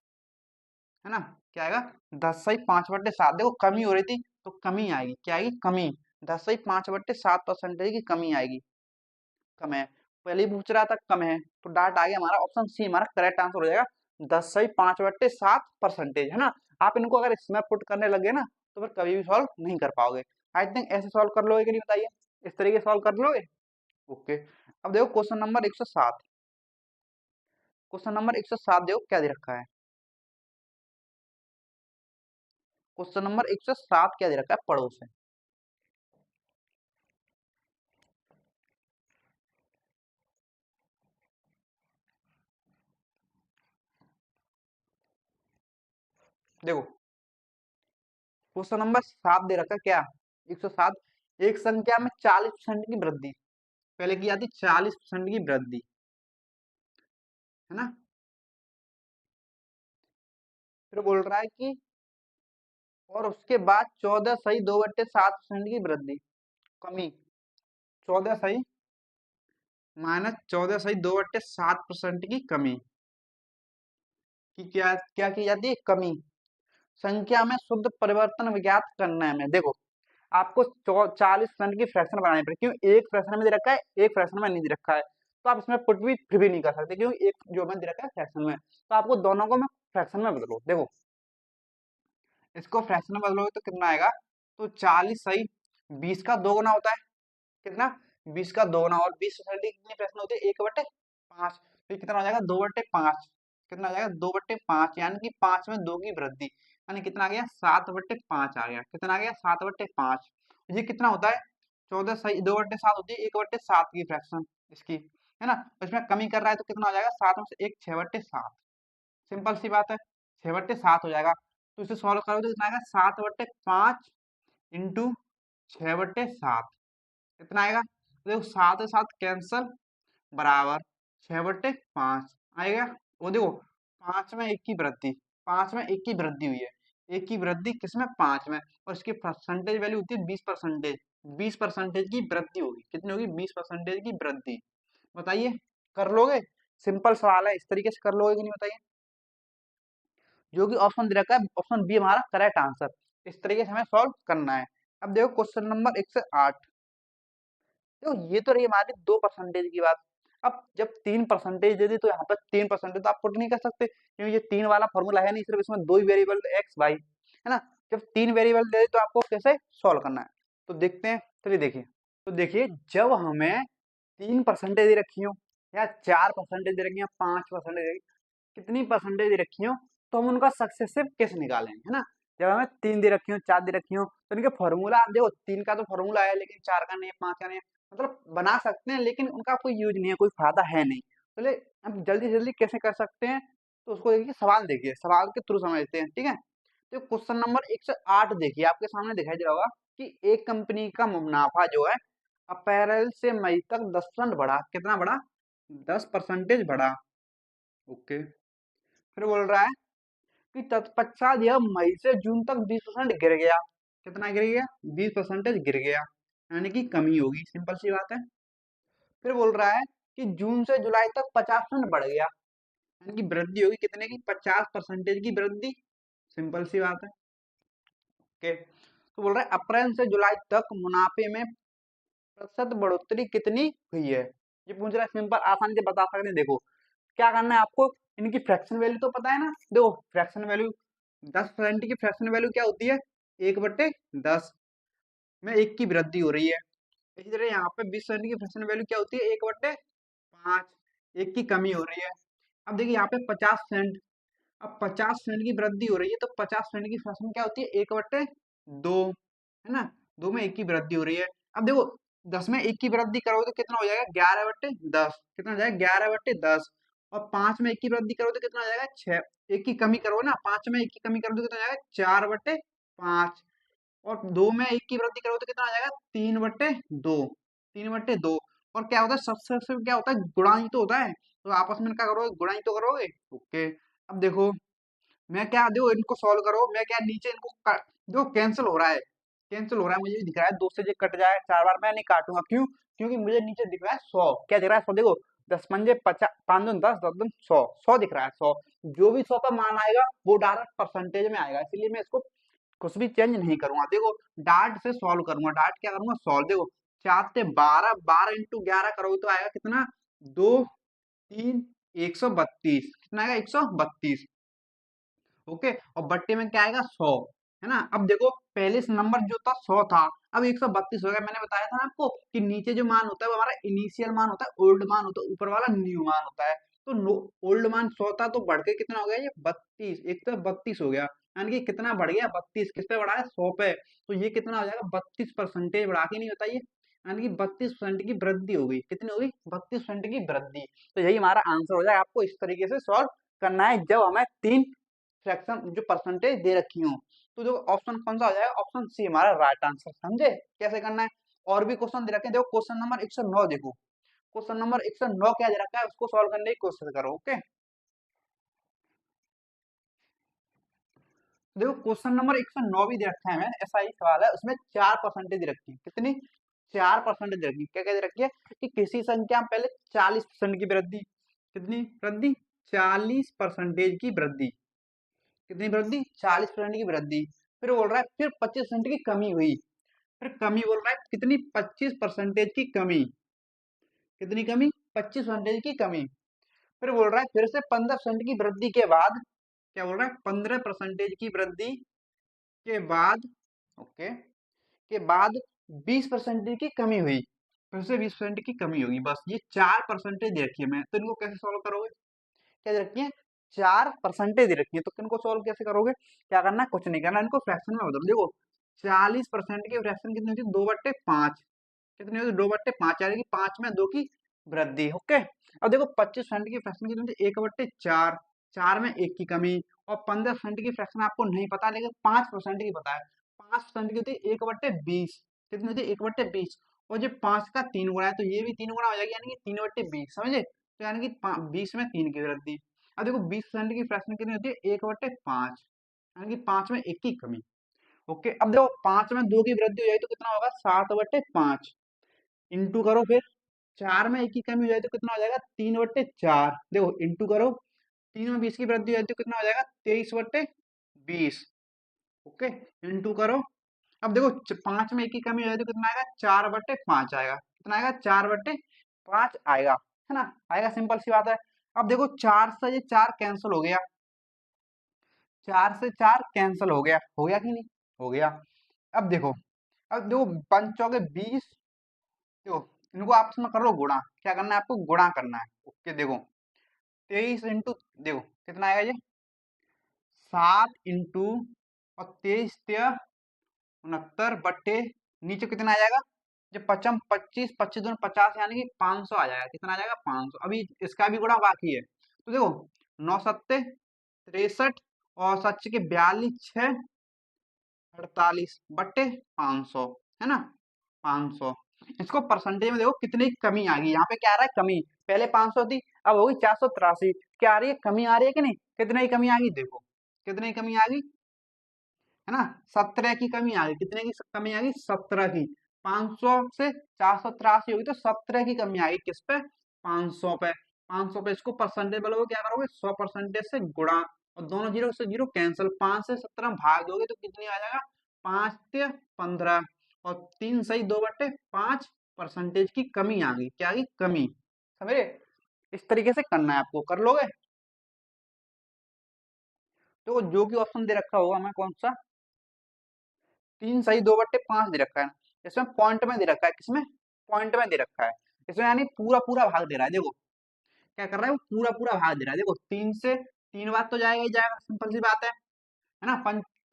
है ना। क्या आएगा, 10/5/7, देखो कमी हो रही थी, तो कमी आएगी, क्या आएगी, कमी, 10/5/7 परसेंटेज की कमी आएगी, कम है, पहले ही पूछ रहा था कम है, तो डाट आ गया हमारा, ऑप्शन सी हमारा करेक्ट आंसर हो जाएगा, 10/5/7 परसेंटेज, है ना। आप इनको अगर इसमें पुट करने लगे ना, तो फिर कभी भी सॉल्व नहीं कर पाओगे। आई थिंक ऐसे सॉल्व कर लोगे कि नहीं, बताइए, इस तरीके सॉल्व कर लोगे। ओके, अब देखो क्वेश्चन नंबर 107, क्वेश्चन नंबर 107 देखो क्या दे रखा है, क्वेश्चन नंबर 107 क्या दे रखा है, पढ़ो से। देखो क्वेश्चन नंबर 7 दे रखा है क्या, 107। एक संख्या में 40% की वृद्धि, पहले की आती 40% की वृद्धि, है ना। फिर बोल रहा है कि और उसके बाद 14 सही 2/7% की वृद्धि, कमी। 14 सही माइनस 14 सही 2/7% की कमी की क्या क्या की जाती है, कमी। संख्या में शुद्ध परिवर्तन ज्ञात करना है। मैं देखो आपको 40% की फ्रैक्शन बनानी पड़ेगी, क्यों एक फ्रैक्शन में दे रखा है, एक फ्रैक्शन में नहीं दे रखा है, तो आप इसमें पुट भी फिर भी नहीं कर सकते, क्योंकि एक जो में दे रखा है फ्रैक्शन में, तो आपको दोनों को मैं फ्रैक्शन में बदलो। देखो इसको फ्रैक्शन में बदलोगे तो कितना आएगा, तो 40 सही 20 का 2 गुना होता है, कितना 20 का 2 गुना, और 20 कितनी फ्रैक्शन होती है 1/5, तो ये कितना हो जाएगा 2/5, कितना आ जाएगा 2/5, यानी कि 5 में 2 की वृद्धि, यानी कितना आ गया 7/5 आ गया, कितना आ गया 7/5। ये कितना होता है 14 सही 2/7 होती है 1/7 की फ्रैक्शन इसकी, है ना। तो इसमें कमी कर रहा है तो कितना हो जाएगा 7 में से 1 6/7, सिंपल सी बात है 6/7 हो जाएगा। तो इसे सॉल्व करोगे तो कितना आएगा 7/5 इंटू 6/7, कितना आएगा, तो देखो 7 से 7 कैंसल, बराबर 6/5 आएगा। वो देखो 5 में 1 की वृद्धि, 5 में 1 की वृद्धि हुई है, 1 की वृद्धि किसमें 5 में, और इसकी परसेंटेज वैल्यू होती है 20%, 20% की वृद्धि होगी, कितनी होगी 20% की वृद्धि। बताइए कर लोगे, सिंपल सवाल है, इस तरीके से कर लोगे कि नहीं बताइए। जो कि ऑप्शन दे रखा है ऑप्शन बी हमारा करेक्ट आंसर, इस तरीके से हमें सॉल्व करना है। अब देखो क्वेश्चन नंबर 1 से 8, देखो ये तो रही हमारी 2% की बात। अब जब 3% दे दी तो यहाँ पर 3% तो आप पुट नहीं कर सकते, क्योंकि ये 3 वाला फॉर्मूला है नहीं, सिर्फ इसमें 2 ही वेरिएबल एक्स वाई, है ना। जब 3 वेरिएबल दे दी तो आपको कैसे सॉल्व करना है, तो देखते हैं, चलिए देखिए। तो देखिए जब हमें 3% दे रखी हो, या 4% दे रखी हो, 5% दे रखी, कितनी परसेंटेज दे रखी हो, तो हम उनका सक्सेसिव केस निकालेंगे, है ना। जब हमें 3 दे रखी हो, 4 दे रखी हो, तो इनके फॉर्मूला देखो 3 का तो फॉर्मूला है, लेकिन 4 का नहीं है, 5 का नहीं है, मतलब बना सकते हैं लेकिन उनका कोई यूज नहीं है, कोई फायदा है नहीं। चलिए हम जल्दी से जल्दी कैसे कर सकते हैं, तो उसको देखिए, सवाल देखिए, सवाल के थ्रू समझते हैं, ठीक है। तो क्वेश्चन नंबर 108 देखिए, आपके सामने दिखाई दे रहा होगा कि एक कंपनी का मुनाफा जो है अप्रैल से मई तक 10% बढ़ा, कितना बढ़ा 10% बढ़ा, ओके। फिर बोल रहा है कि तत्पश्चात यह मई से जून तक 20% गिर गया, कितना गिर गया 20% गिर गया, यानी कि कमी होगी, सिंपल सी बात है। फिर बोल रहा है कि जून से जुलाई तक 50% बढ़ गया, यानी कि वृद्धि होगी कितने की 50% की वृद्धि, सिंपल सी बात है, ओके। तो बोल रहा है अप्रैल से जुलाई तक मुनाफे में प्रतिशत बढ़ोतरी कितनी हुई है, ये पूछ रहा है, सिंपल आसानी से बता सकते हैं। देखो क्या करना है आपको, इनकी फ्रैक्शन वैल्यू तो पता है ना, देखो फ्रैक्शन वैल्यू 10% की फ्रैक्शन वैल्यू क्या होती है 1/10 में 1 की वृद्धि हो रही है। इसी तरह यहाँ पे 20% की फ्रैक्शन वैल्यू क्या होती है 1/5, 1 की कमी हो रही है। अब देखिए यहाँ पे 50%, अब 50% की वृद्धि हो रही है, तो 50% की फ्रैक्शन क्या होती है 1/2, है ना, 2 में 1 की वृद्धि हो रही है। अब देखो 10 में 1 की वृद्धि करोगे तो कितना हो जाएगा 11/10, कितना हो जाएगा 11/10, और 5 में 1 की वृद्धि करोगे तो कितना हो जाएगा 6, 1 की कमी करोगे ना, 5 में 1 की कमी करोगे तो कितना हो जाएगा 4/5, और 2 में 1 की वृद्धि करोगे तो कितना आ जाएगा 3/2, 3/2। और क्या होता है सबसे क्या होता है गुणा ही तो होता है, तो आपस में क्या करोगे गुणा ही तो करोगे, ओके। अब देखो मैं क्या देखो इनको सॉल्व करो, मैं क्या नीचे इनको देखो कैंसिल हो रहा है, कैंसिल हो रहा है, मुझे भी दिख रहा है 2 से ये कट जाए 4 बार, मैं नहीं काटूंगा, क्यों, क्योंकि मुझे नीचे दिख रहा है 100, क्या दिख रहा है 100, देखो 10 पंजे 50, 5 दूनी 10, 10 दूनी 100, 100 दिख रहा है 100, जो भी 100 का मान आएगा वो डायरेक्ट परसेंटेज में आएगा, इसलिए मैं इसको कुछ भी चेंज नहीं करूंगा। देखो डार्ट से सॉल्व करूंगा, डार्ट क्या करूंगा सॉल्व, देखो 4 से 12, 12 इंटू 11 करोगे तो आएगा कितना 2 3 132, कितना आएगा 132, ओके। और बट्टे में क्या आएगा 100, है ना। अब देखो पहले नंबर जो था 100 था, अब 132 हो गया, मैंने बताया था ना आपको कि नीचे जो मान होता है वो हमारा इनिशियल मान होता है, ओल्ड मान होता है, ऊपर वाला न्यू मान होता है। तो ओल्ड मान 100 था तो बढ़ के कितना हो गया ये 32, 132 हो गया, यानी कि कितना बढ़ गया 32, किस पे बढ़ा है 100 पे, तो ये कितना हो जाएगा 32% बढ़ा के, नहीं बताइए, यानी कि 32% की वृद्धि हो गई, कितनी हो गई 32% की वृद्धि। तो यही हमारा आंसर हो जाएगा, आपको इस तरीके से सॉल्व करना है जब हमें 3 फ्रैक्शन जो परसेंटेज दे रखी हो। तो जो ऑप्शन कौन सा हो जाएगा, ऑप्शन सी हमारा राइट आंसर। समझे कैसे करना है? और भी क्वेश्चन दे रखे हैं, देखो क्वेश्चन नंबर 109 देखो, क्वेश्चन नंबर 109 क्या दे रखा है उसको सॉल्व करने की कोशिश करो। ओके, देखो क्वेश्चन नंबर 109 भी दे रखा है हमें, ऐसा ही सवाल है, उसमें 4% दे रखी है। कितनी? 4% दे रखी है। क्या क्या दे रखी है कि किसी संख्या में पहले 40% की वृद्धि, कितनी वृद्धि? 40% की वृद्धि। कितनी वृद्धि? 40% की वृद्धि। फिर बोल रहा है फिर 25% की कमी हुई। फिर कमी बोल रहा है कितनी? 25% की कमी। कितनी कमी? 25% की कमी। फिर बोल रहा है फिर से 15% की वृद्धि के बाद, क्या बोल रहा है? 15% की वृद्धि के बाद, ओके, के बाद 20% की कमी हुई। फिर से 20% की कमी होगी। बस ये 4% दे रखी है। मैं तो इनको कैसे सॉल्व करोगे? क्या दे रखी है? 4% दे रखी है, तो इनको सॉल्व कैसे करोगे? क्या करना है? कुछ नहीं करना, इनको फ्रैक्शन में बदलो। देखो 40% की फ्रैक्शन कितनी होती है? 2/5। कितनी होती है? 2/5 यानी कि 5 में 2 की वृद्धि। ओके, अब देखो 25% की फ्रैक्शन कितनी होती है? 1/4, 4 में 1 की कमी। और 15% की फ्रैक्शन आपको नहीं पता, लेकिन 5% की पता है। 5% की होती है 1/20। कितनी होती है? 1/20। और जो 5 का 3 गुना है तो ये भी 3 गुना हो जाएगी, यानी कि 3/20। समझे? तो यानी कि 20 में 3 की वृद्धि। अब देखो 20% की फ्रैक्शन कितनी होती है? 1/5, यानी कि 5 में 1 की कमी। ओके, अब देखो 5 में 2 की वृद्धि हो जाएगी तो कितना होगा? 7/5। इंटू करो फिर, 4 में 1 की कमी हो जाए तो कितना हो जाएगा? 3/4। देखो इंटू करो, 3 में 20 की वृद्धि हो जाए तो कितना हो जाएगा? 23/20। ओके, इंटू करो। अब देखो 5 में 1 की कमी हो जाए तो कितना आएगा? 4/5 आएगा। कितना आएगा? 4/5 आएगा, है ना? आएगा, सिंपल सी बात है। अब देखो 4 से ये 4 कैंसिल हो गया, 4 से 4 कैंसिल हो गया कि नहीं? हो गया। अब देखो 5 चौके 20। देखो इनको आपस में कर लो गुणा। क्या करना है आपको? गुणा करना है। ओके, देखो 23 इंटू, देखो कितना आएगा ये? 7 इंटू, और 23 तिया 69 बट्टे, नीचे कितना आ जाएगा? जब पचम 25, 25 दूनी 50, यानी कि 500 आ जाएगा। कितना आ जाएगा? 500। अभी इसका भी गुणा बाकी है, तो देखो 9 सत्ते 63, और 7 के 42, 6 48 बट्टे 500, है ना? 500। इसको परसेंटेज में देखो कितनी कमी आ गई। यहाँ पे क्या आ रहा है? कमी। पहले 500 थी, अब होगी 483। क्या आ रही है? कमी आ रही है कि नहीं? कितने की कमी आ गई? देखो कितने की कमी आ गई, है ना? 17 की कमी आ गई। कितने की कमी आ गई? 17 की। 500 से 483 होगी तो 17 की कमी आ गई। किस पे? 500 पे। 500 पे इसको परसेंटेज बोलोगे, क्या करोगे? 100% से गुणा, और दोनों जीरो से जीरो कैंसिल। 5 से 17 भाग दोगे तो कितनी आ जाएगा? 5 से 15, और 3 सही 2/5 की कमी आ गई। क्या आ गई? कमी। समझे? इस तरीके से करना है आपको, कर लोगे? तो जो कि ऑप्शन दे रखा होगा हमें, कौन सा? 3 सही 2/5 दे रखा है। इसमें पॉइंट में दे रखा है। किसमें? पॉइंट में दे रखा है। इसमें यानी पूरा पूरा भाग दे रहा है। देखो क्या कर रहा है वो? पूरा पूरा भाग दे रहा है। देखो 3 से 3 बार तो जाएगा ही जाएगा, सिंपल सी बात है ना?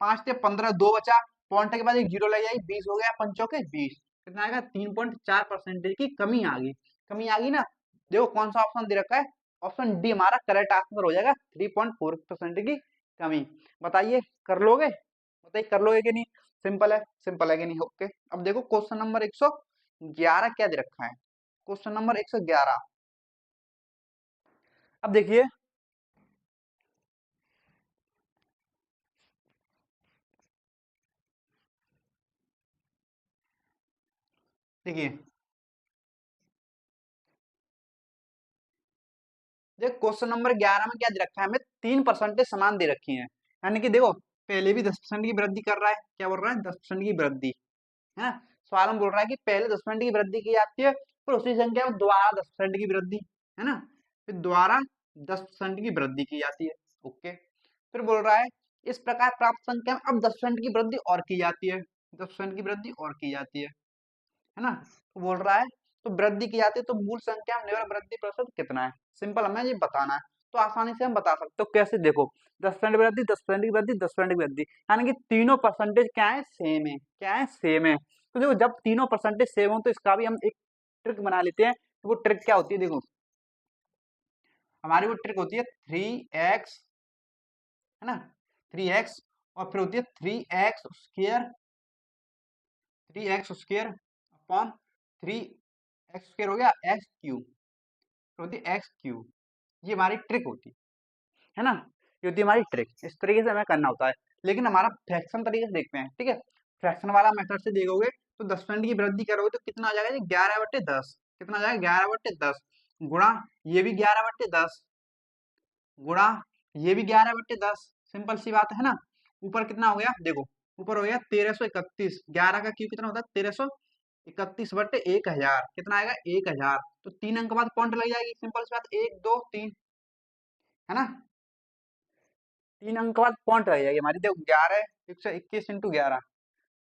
5 से 15, 2 बचा, पॉइंट के बाद एक जीरो लग जाएगी, 20 हो गया, 5 के 20। कितना आएगा? 3.4% की कमी आ गई। कमी आ गई ना? देखो कौन सा ऑप्शन दे रखा है? ऑप्शन डी हमारा करेक्ट आंसर हो जाएगा। 3.4% की कमी। बताइए कर लोगे? बताइए कर लोगे कि नहीं? सिंपल है कि नहीं? ओके, अब देखो क्वेश्चन नंबर 111 क्या दे रखा है? क्वेश्चन नंबर 111, अब देखिए, देखिए देखो क्वेश्चन नंबर 11 में क्या दे रखा है हमें? 3% समान दे रखी है, यानी कि देखो पहले भी 10% की वृद्धि कर रहा है। क्या बोल रहा है? 10% की वृद्धि, है ना? सवाल में बोल रहा है कि पहले 10% की वृद्धि की जाती है, फिर उसी संख्या में दोबारा 10% की वृद्धि, है ना? फिर दोबारा 10% की वृद्धि की जाती है। ओके, फिर बोल रहा है इस प्रकार प्राप्त संख्या में अब 10% की वृद्धि और की जाती है। 10% की वृद्धि और की जाती है ना? तो बोल रहा है तो वृद्धि की जाती है तो मूल संख्या में निरंतर वृद्धि प्रतिशत कितना है? सिंपल हमें ये बताना है, तो आसानी से हम बता सकते हो। कैसे? देखो 10% वृद्धि, 10% की वृद्धि, 10% की वृद्धि, यानी कि तीनों परसेंटेज क्या है? सेम है। क्या है? सेम है। तो देखो जब तीनों परसेंटेज सेम हो तो इसका भी हम एक ट्रिक बना लेते हैं। तो वो ट्रिक क्या होती है? देखो हमारी वो ट्रिक होती है 3x, है ना? 3x, और फिर होती है 3x square upon 3x square हो गया एक्स क्यूब, फिर होती है एक्स क्यूब। ये हमारी ट्रिक होती है ना, ये होती है हमारी ट्रिक। इस तरीके से हमें करना होता है। लेकिन हमारा फ्रैक्शन तरीके से देखते हैं, ठीक है। फ्रैक्शन वाला मेथड से देखोगे तो 10% की वृद्धि करोगे तो कितना आ जाएगा जी, 11/10। कितना आ जाएगा, 11/10 गुणा ये भी 11/10 गुणा ये भी 11/10। सिंपल सी बात है ना। ऊपर कितना हो गया देखो, ऊपर हो गया 1331, 11 का क्यूब कितना होता है 1331/1000, कितना आएगा 1000। तो 3 अंक बाद पॉइंट लग जाएगी, सिंपल सी बात, 1 2 3, है ना। 3 अंक बाद पॉइंट लग जाएगी हमारी, देखो 11 121 इंटू 11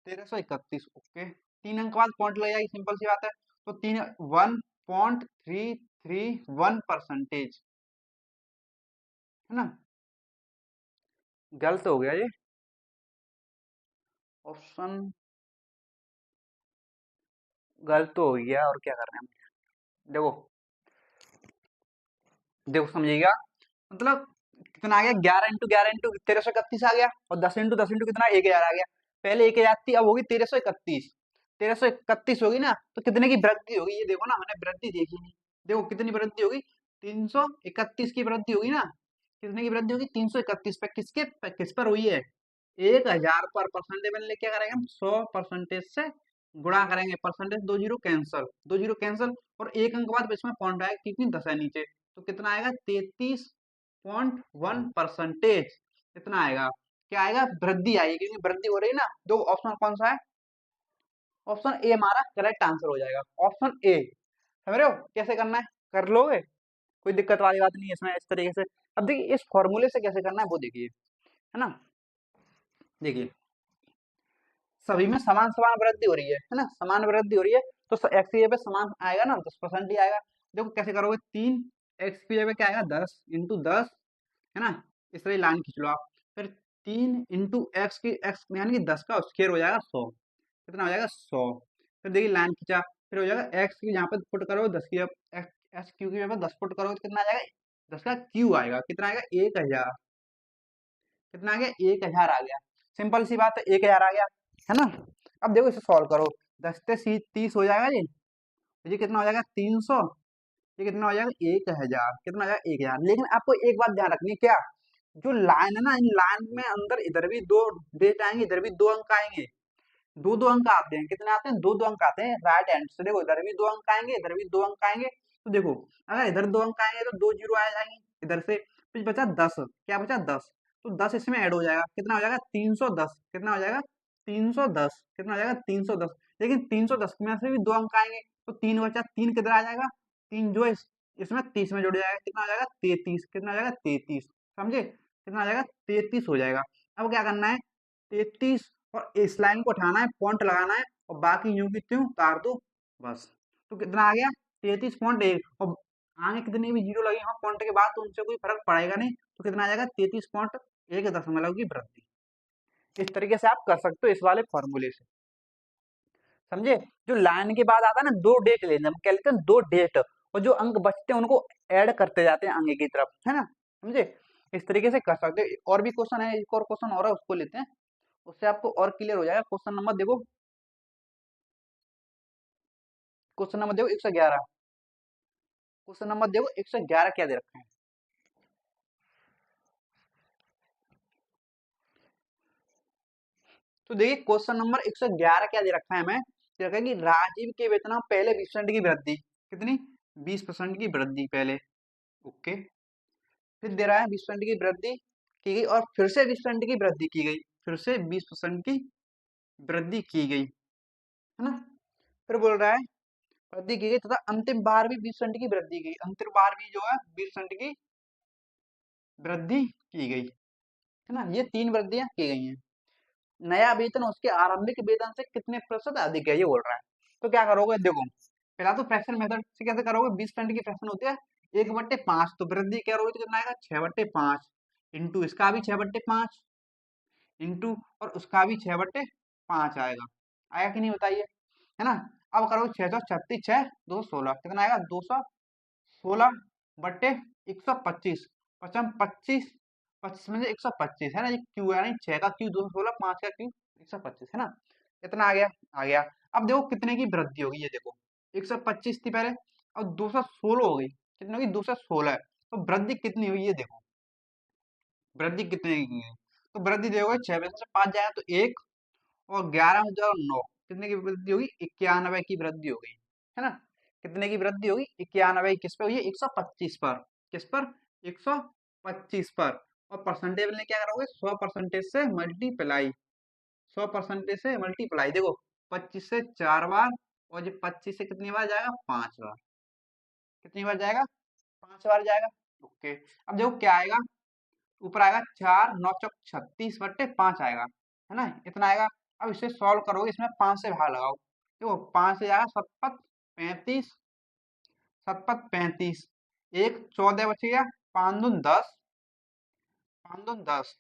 1331, ओके। 3 अंक बाद पॉइंट लग जाएगी, सिंपल सी बात है। तो 1.331%, है ना। गलत हो गया ये ऑप्शन, गलत तो हो गया, और क्या करना है। देखो देखो समझिएगा, मतलब कितना आ गया, 11 इंटू 11 इंटू 1331 आ गया, और 10 इंटू 10 इंटू कितना 1000 आ गया। पहले 1000 थी, अब होगी 1331। 1331 होगी ना, तो कितने की वृद्धि होगी ये देखो ना, मैंने वृद्धि देखी नहीं। देखो कितनी वृद्धि होगी, 331 की वृद्धि होगी ना। कितने की वृद्धि होगी, 331 पे, किस पर हुई है, 1000 पर। परसेंटेज में क्या करेंगे हम, 100% से गुणा करेंगे। परसेंटेज, दो जीरो कैंसल, दो जीरो कैंसल, और एक अंक बाद इसमें पॉइंट आएगा, कितनी 10 है नीचे, तो कितना आएगा 33.1%। कितना आएगा, क्या आएगा, वृद्धि आएगी, क्योंकि वृद्धि हो रही है ना। दो ऑप्शन कौन सा है, ऑप्शन ए हमारा करेक्ट आंसर हो जाएगा, ऑप्शन ए। समझ रहे हो कैसे करना है, कर लोगे, कोई दिक्कत वाली बात नहीं है इसमें, इस तरीके से। अब देखिए इस फॉर्मूले से कैसे करना है वो देखिए, है ना। देखिए सभी में समान समान वृद्धि हो रही है ना, समान वृद्धि हो रही है, तो एक्स की जगह पे समान आएगा ना, 10% ही आएगा। देखो कैसे करोगे, 3x की जगह पे क्या आएगा, 10 इंटू 10, है ना। इस तरह लाइन खींच लो आप। फिर 3 इंटू एक्स की, एक्स यानी कि 10 का स्क्वायर हो जाएगा 100, कितना हो जाएगा 100। फिर देखिए लाइन खींचा, फिर हो जाएगा एक्स की यहाँ पे पुट करो 10 की, एक्स क्यू की जगह 10 पुट करोगे तो कितना आ जाएगा, 10 का क्यू आएगा, कितना आएगा 1000। कितना आ गया, 1000 आ गया। सिंपल सी बात है, 1000 आ गया, है ना। अब देखो इसे सॉल्व करो, 10 से 30 हो जाएगा जी, तो ये कितना हो जाएगा 300, ये कितना हो जाएगा 1000, कितना हो जाएगा 1000। लेकिन आपको एक बात ध्यान रखनी है, क्या, जो लाइन है ना, इन लाइन में अंदर इधर भी दो डेट आएंगे, इधर भी दो अंक आएंगे, दो दो अंक आते हैं, कितने आते हैं, दो दो अंक आते हैं राइट हैंड से। देखो इधर भी दो अंक आएंगे, इधर भी दो अंक आएंगे, तो देखो अगर इधर दो अंक आएंगे तो दो जीरो आ जाएंगे इधर से, फिर बचा 10, क्या बचा 10, तो 10 इसमें ऐड हो जाएगा, कितना हो जाएगा 310, कितना हो जाएगा 310, कितना हो जाएगा 310। लेकिन 310 में से भी दो अंक आएंगे, तो तीन बचा, तीन किधर आ जाएगा, तीन जो इसमें 30 में जुड़ जाएगा, कितना हो जाएगा 33, कितना हो जाएगा 33, समझे, कितना आ जाएगा 33 हो जाएगा। अब क्या करना है, 33, और इस लाइन को उठाना है, पॉइंट लगाना है, और बाकी यूं की त्यों उतार दो, बस। तो कितना आ गया 33.1, और आगे कितने भी जीरो लगे हो पॉइंट के बाद तो उनसे कोई फर्क पड़ेगा नहीं, तो कितना आ जाएगा 33.1 की वृद्धि। इस तरीके से आप कर सकते हो इस वाले फॉर्मूले से, समझे। जो लाइन के बाद आता है ना, दो डेट लेना, हम कह लेते हैं दो डेट, और जो अंक बचते हैं उनको ऐड करते जाते हैं आगे की तरफ, है ना, समझे। इस तरीके से कर सकते हो। और भी क्वेश्चन है, एक और क्वेश्चन और है, उसको लेते हैं, उससे आपको और क्लियर हो जाएगा। क्वेश्चन नंबर देखो, क्वेश्चन नंबर देखो 111, क्वेश्चन नंबर देखो 111 क्या दे रखा है। तो देखिए क्वेश्चन नंबर 111 क्या दे रखा है हमें, दे रखा है कि राजीव के वेतन में पहले 20% की वृद्धि, कितनी 20% की वृद्धि पहले, ओके। फिर दे रहा है 20% की वृद्धि की गई, और फिर से 20% की वृद्धि की गई, फिर से 20% की वृद्धि की गई, है ना। फिर बोल रहा है वृद्धि की गई तथा अंतिम बार भी 20% की वृद्धि की गई, अंतिम बार भी जो है 20% की वृद्धि की गई, है ना। ये तीन वृद्धियां की गई हैं। नया वेतन उसके आरंभिक वेतन से कितने प्रतिशत अधिक है, ये बोल रहा है। तो क्या करोगे, देखो पहला तो फ्रैक्शन मेथड से कैसे करोगे, 20% की फ्रैक्शन होती है 1/5, तो वृद्धि क्या करोगे तो कितना आएगा 6/5, इंटू इसका भी 6/5, इंटू और उसका भी 6/5 आएगा, आएगा कि नहीं बताइए, है ना। अब करोगे 636, 216, कितना आएगा 216/125, 25, 25 में से 125 है ना, ये क्यू है ना, 6 का क्यू 216, 5 का क्यू 125 है ना, इतना आ गया। आ गया। अब देखो कितने की वृद्धि होगी, ये देखो 125 थी पहले, अब 216 हो गई, कितनी होगी 216, तो वृद्धि कितनी हुई ये देखो, वृद्धि कितने की है। तो वृद्धि देखोगे 6 में से 5 जाएगा तो 1, और 11 में जाओ 9, कितने की वृद्धि होगी, 91 की वृद्धि हो गई, है ना। कितने की वृद्धि होगी, 91, किस पे हुई है, 125 पर, किस पर, 125 पर। और परसेंटेज में क्या करोगे, 100% से मल्टीप्लाई, 100% से मल्टीप्लाई, देखो 25 से 4 बार, और ये 25 से कितनी बार जाएगा, 5 बार, कितनी बार जाएगा, 5 बार जाएगा। ओके। अब देखो क्या आएगा, ऊपर आएगा 4 9 चौक 36 बट्टे 5 आएगा, है ना, इतना आएगा। अब इसे सॉल्व करोगे, इसमें 5 से भाग लगाओ, देखो 5 से जाएगा 7 35, 7 35, एक 14 बच गया, 5 दून 10, 5 दून 10,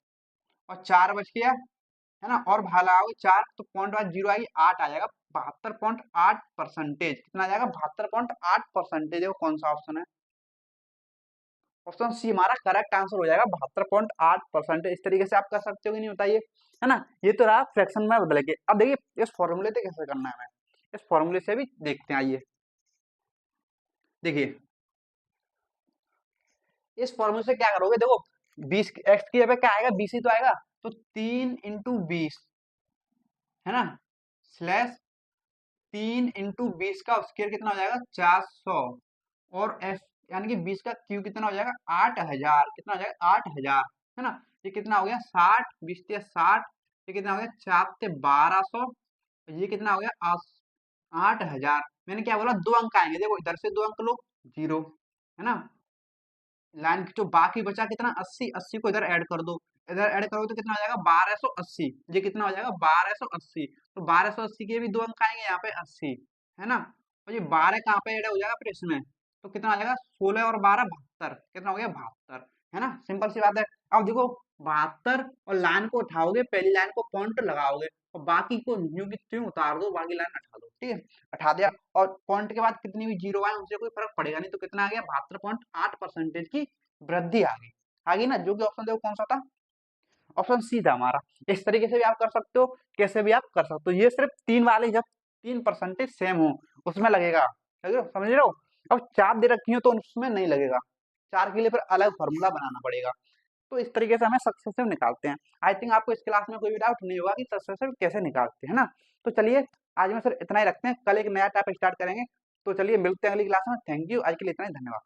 और 4 बच गया, है ना, और भाग लगाओगे 4 तो पॉइंट बाद जीरो आएगी, 8 आ जाएगा, 72.8%, कितना आ जाएगा, 72.8%। देखो कौन सा ऑप्शन है, ऑप्शन सी हमारा करेक्ट आंसर हो जाएगा, 72.8%। इस तरीके से आप कर सकते हो कि नहीं, बताइए, है ना। ये तो रहा फ्रैक्शन में बदल के। अब देखिए इस फॉर्मूले से कैसे करना है, हमें इस फॉर्मूले से भी देखते हैं, आइए देखिए, इस फॉर्मूले से क्या करोगे, देखो 20 एक्स की जगह क्या आएगा, 20 ही तो आएगा, तो 3 × 20, है ना, स्लैश 3 × 20 का स्क्वायर कितना हो जाएगा, 400, और एफ यानी कि 20 का क्यू कितना हो जाएगा, 8000, कितना हो जाएगा, 8000, है ना। ये कितना हो गया, 60, 20 से 60, ये कितना हो गया, 4 से 1200, ये कितना हो गया, 8000। मैंने क्या बोला, 2 अंक आएंगे, देखो इधर से 2 अंक लो, 0, है ना, लाइन जो बाकी बचा कितना, 80, 80 को इधर ऐड कर दो, इधर ऐड करोगे तो कितना हो जाएगा, 1280, ये कितना हो जाएगा, 1280, तो 1280 के भी 2 अंक आएंगे यहाँ पे, 80, है ना, और ये 12 कहाँ पे ऐड हो जाएगा फिर इसमें, तो कितना आ जाएगा, 16 और 12 72, कितना हो गया, 72, है ना, सिंपल सी बात है। अब देखो 72, और लाइन को उठाओगे, पहली लाइन को पॉइंट लगाओगे, और बाकी को न्यू की त्यों उतार दो, बाकी लाइन हटा दो, ठीक है, हटा दिया, और पॉइंट के बाद कितनी भी जीरो आए उनसे कोई फर्क पड़ेगा नहीं, तो कितना आ गया, 72.8% की वृद्धि आ गई, आ गई ना, जो कि ऑप्शन देखो कौन सा था, ऑप्शन सी था हमारा। इस तरीके से भी आप कर सकते हो, कैसे भी आप कर सकते हो, ये सिर्फ 3 वाले, जब 3% सेम हो उसमें लगेगा, समझ रहे हो। अब 4 दे रखी हो तो उसमें नहीं लगेगा, 4 के लिए फिर अलग फॉर्मूला बनाना पड़ेगा। तो इस तरीके से हमें सक्सेसिव निकालते हैं। आई थिंक आपको इस क्लास में कोई भी डाउट नहीं होगा कि सक्सेसिव कैसे निकालते हैं ना। तो चलिए आज में सिर्फ इतना ही रखते हैं, कल एक नया टाइप स्टार्ट करेंगे। तो चलिए मिलते हैं अगली क्लास में, थैंक यू, आज के लिए इतना ही, धन्यवाद।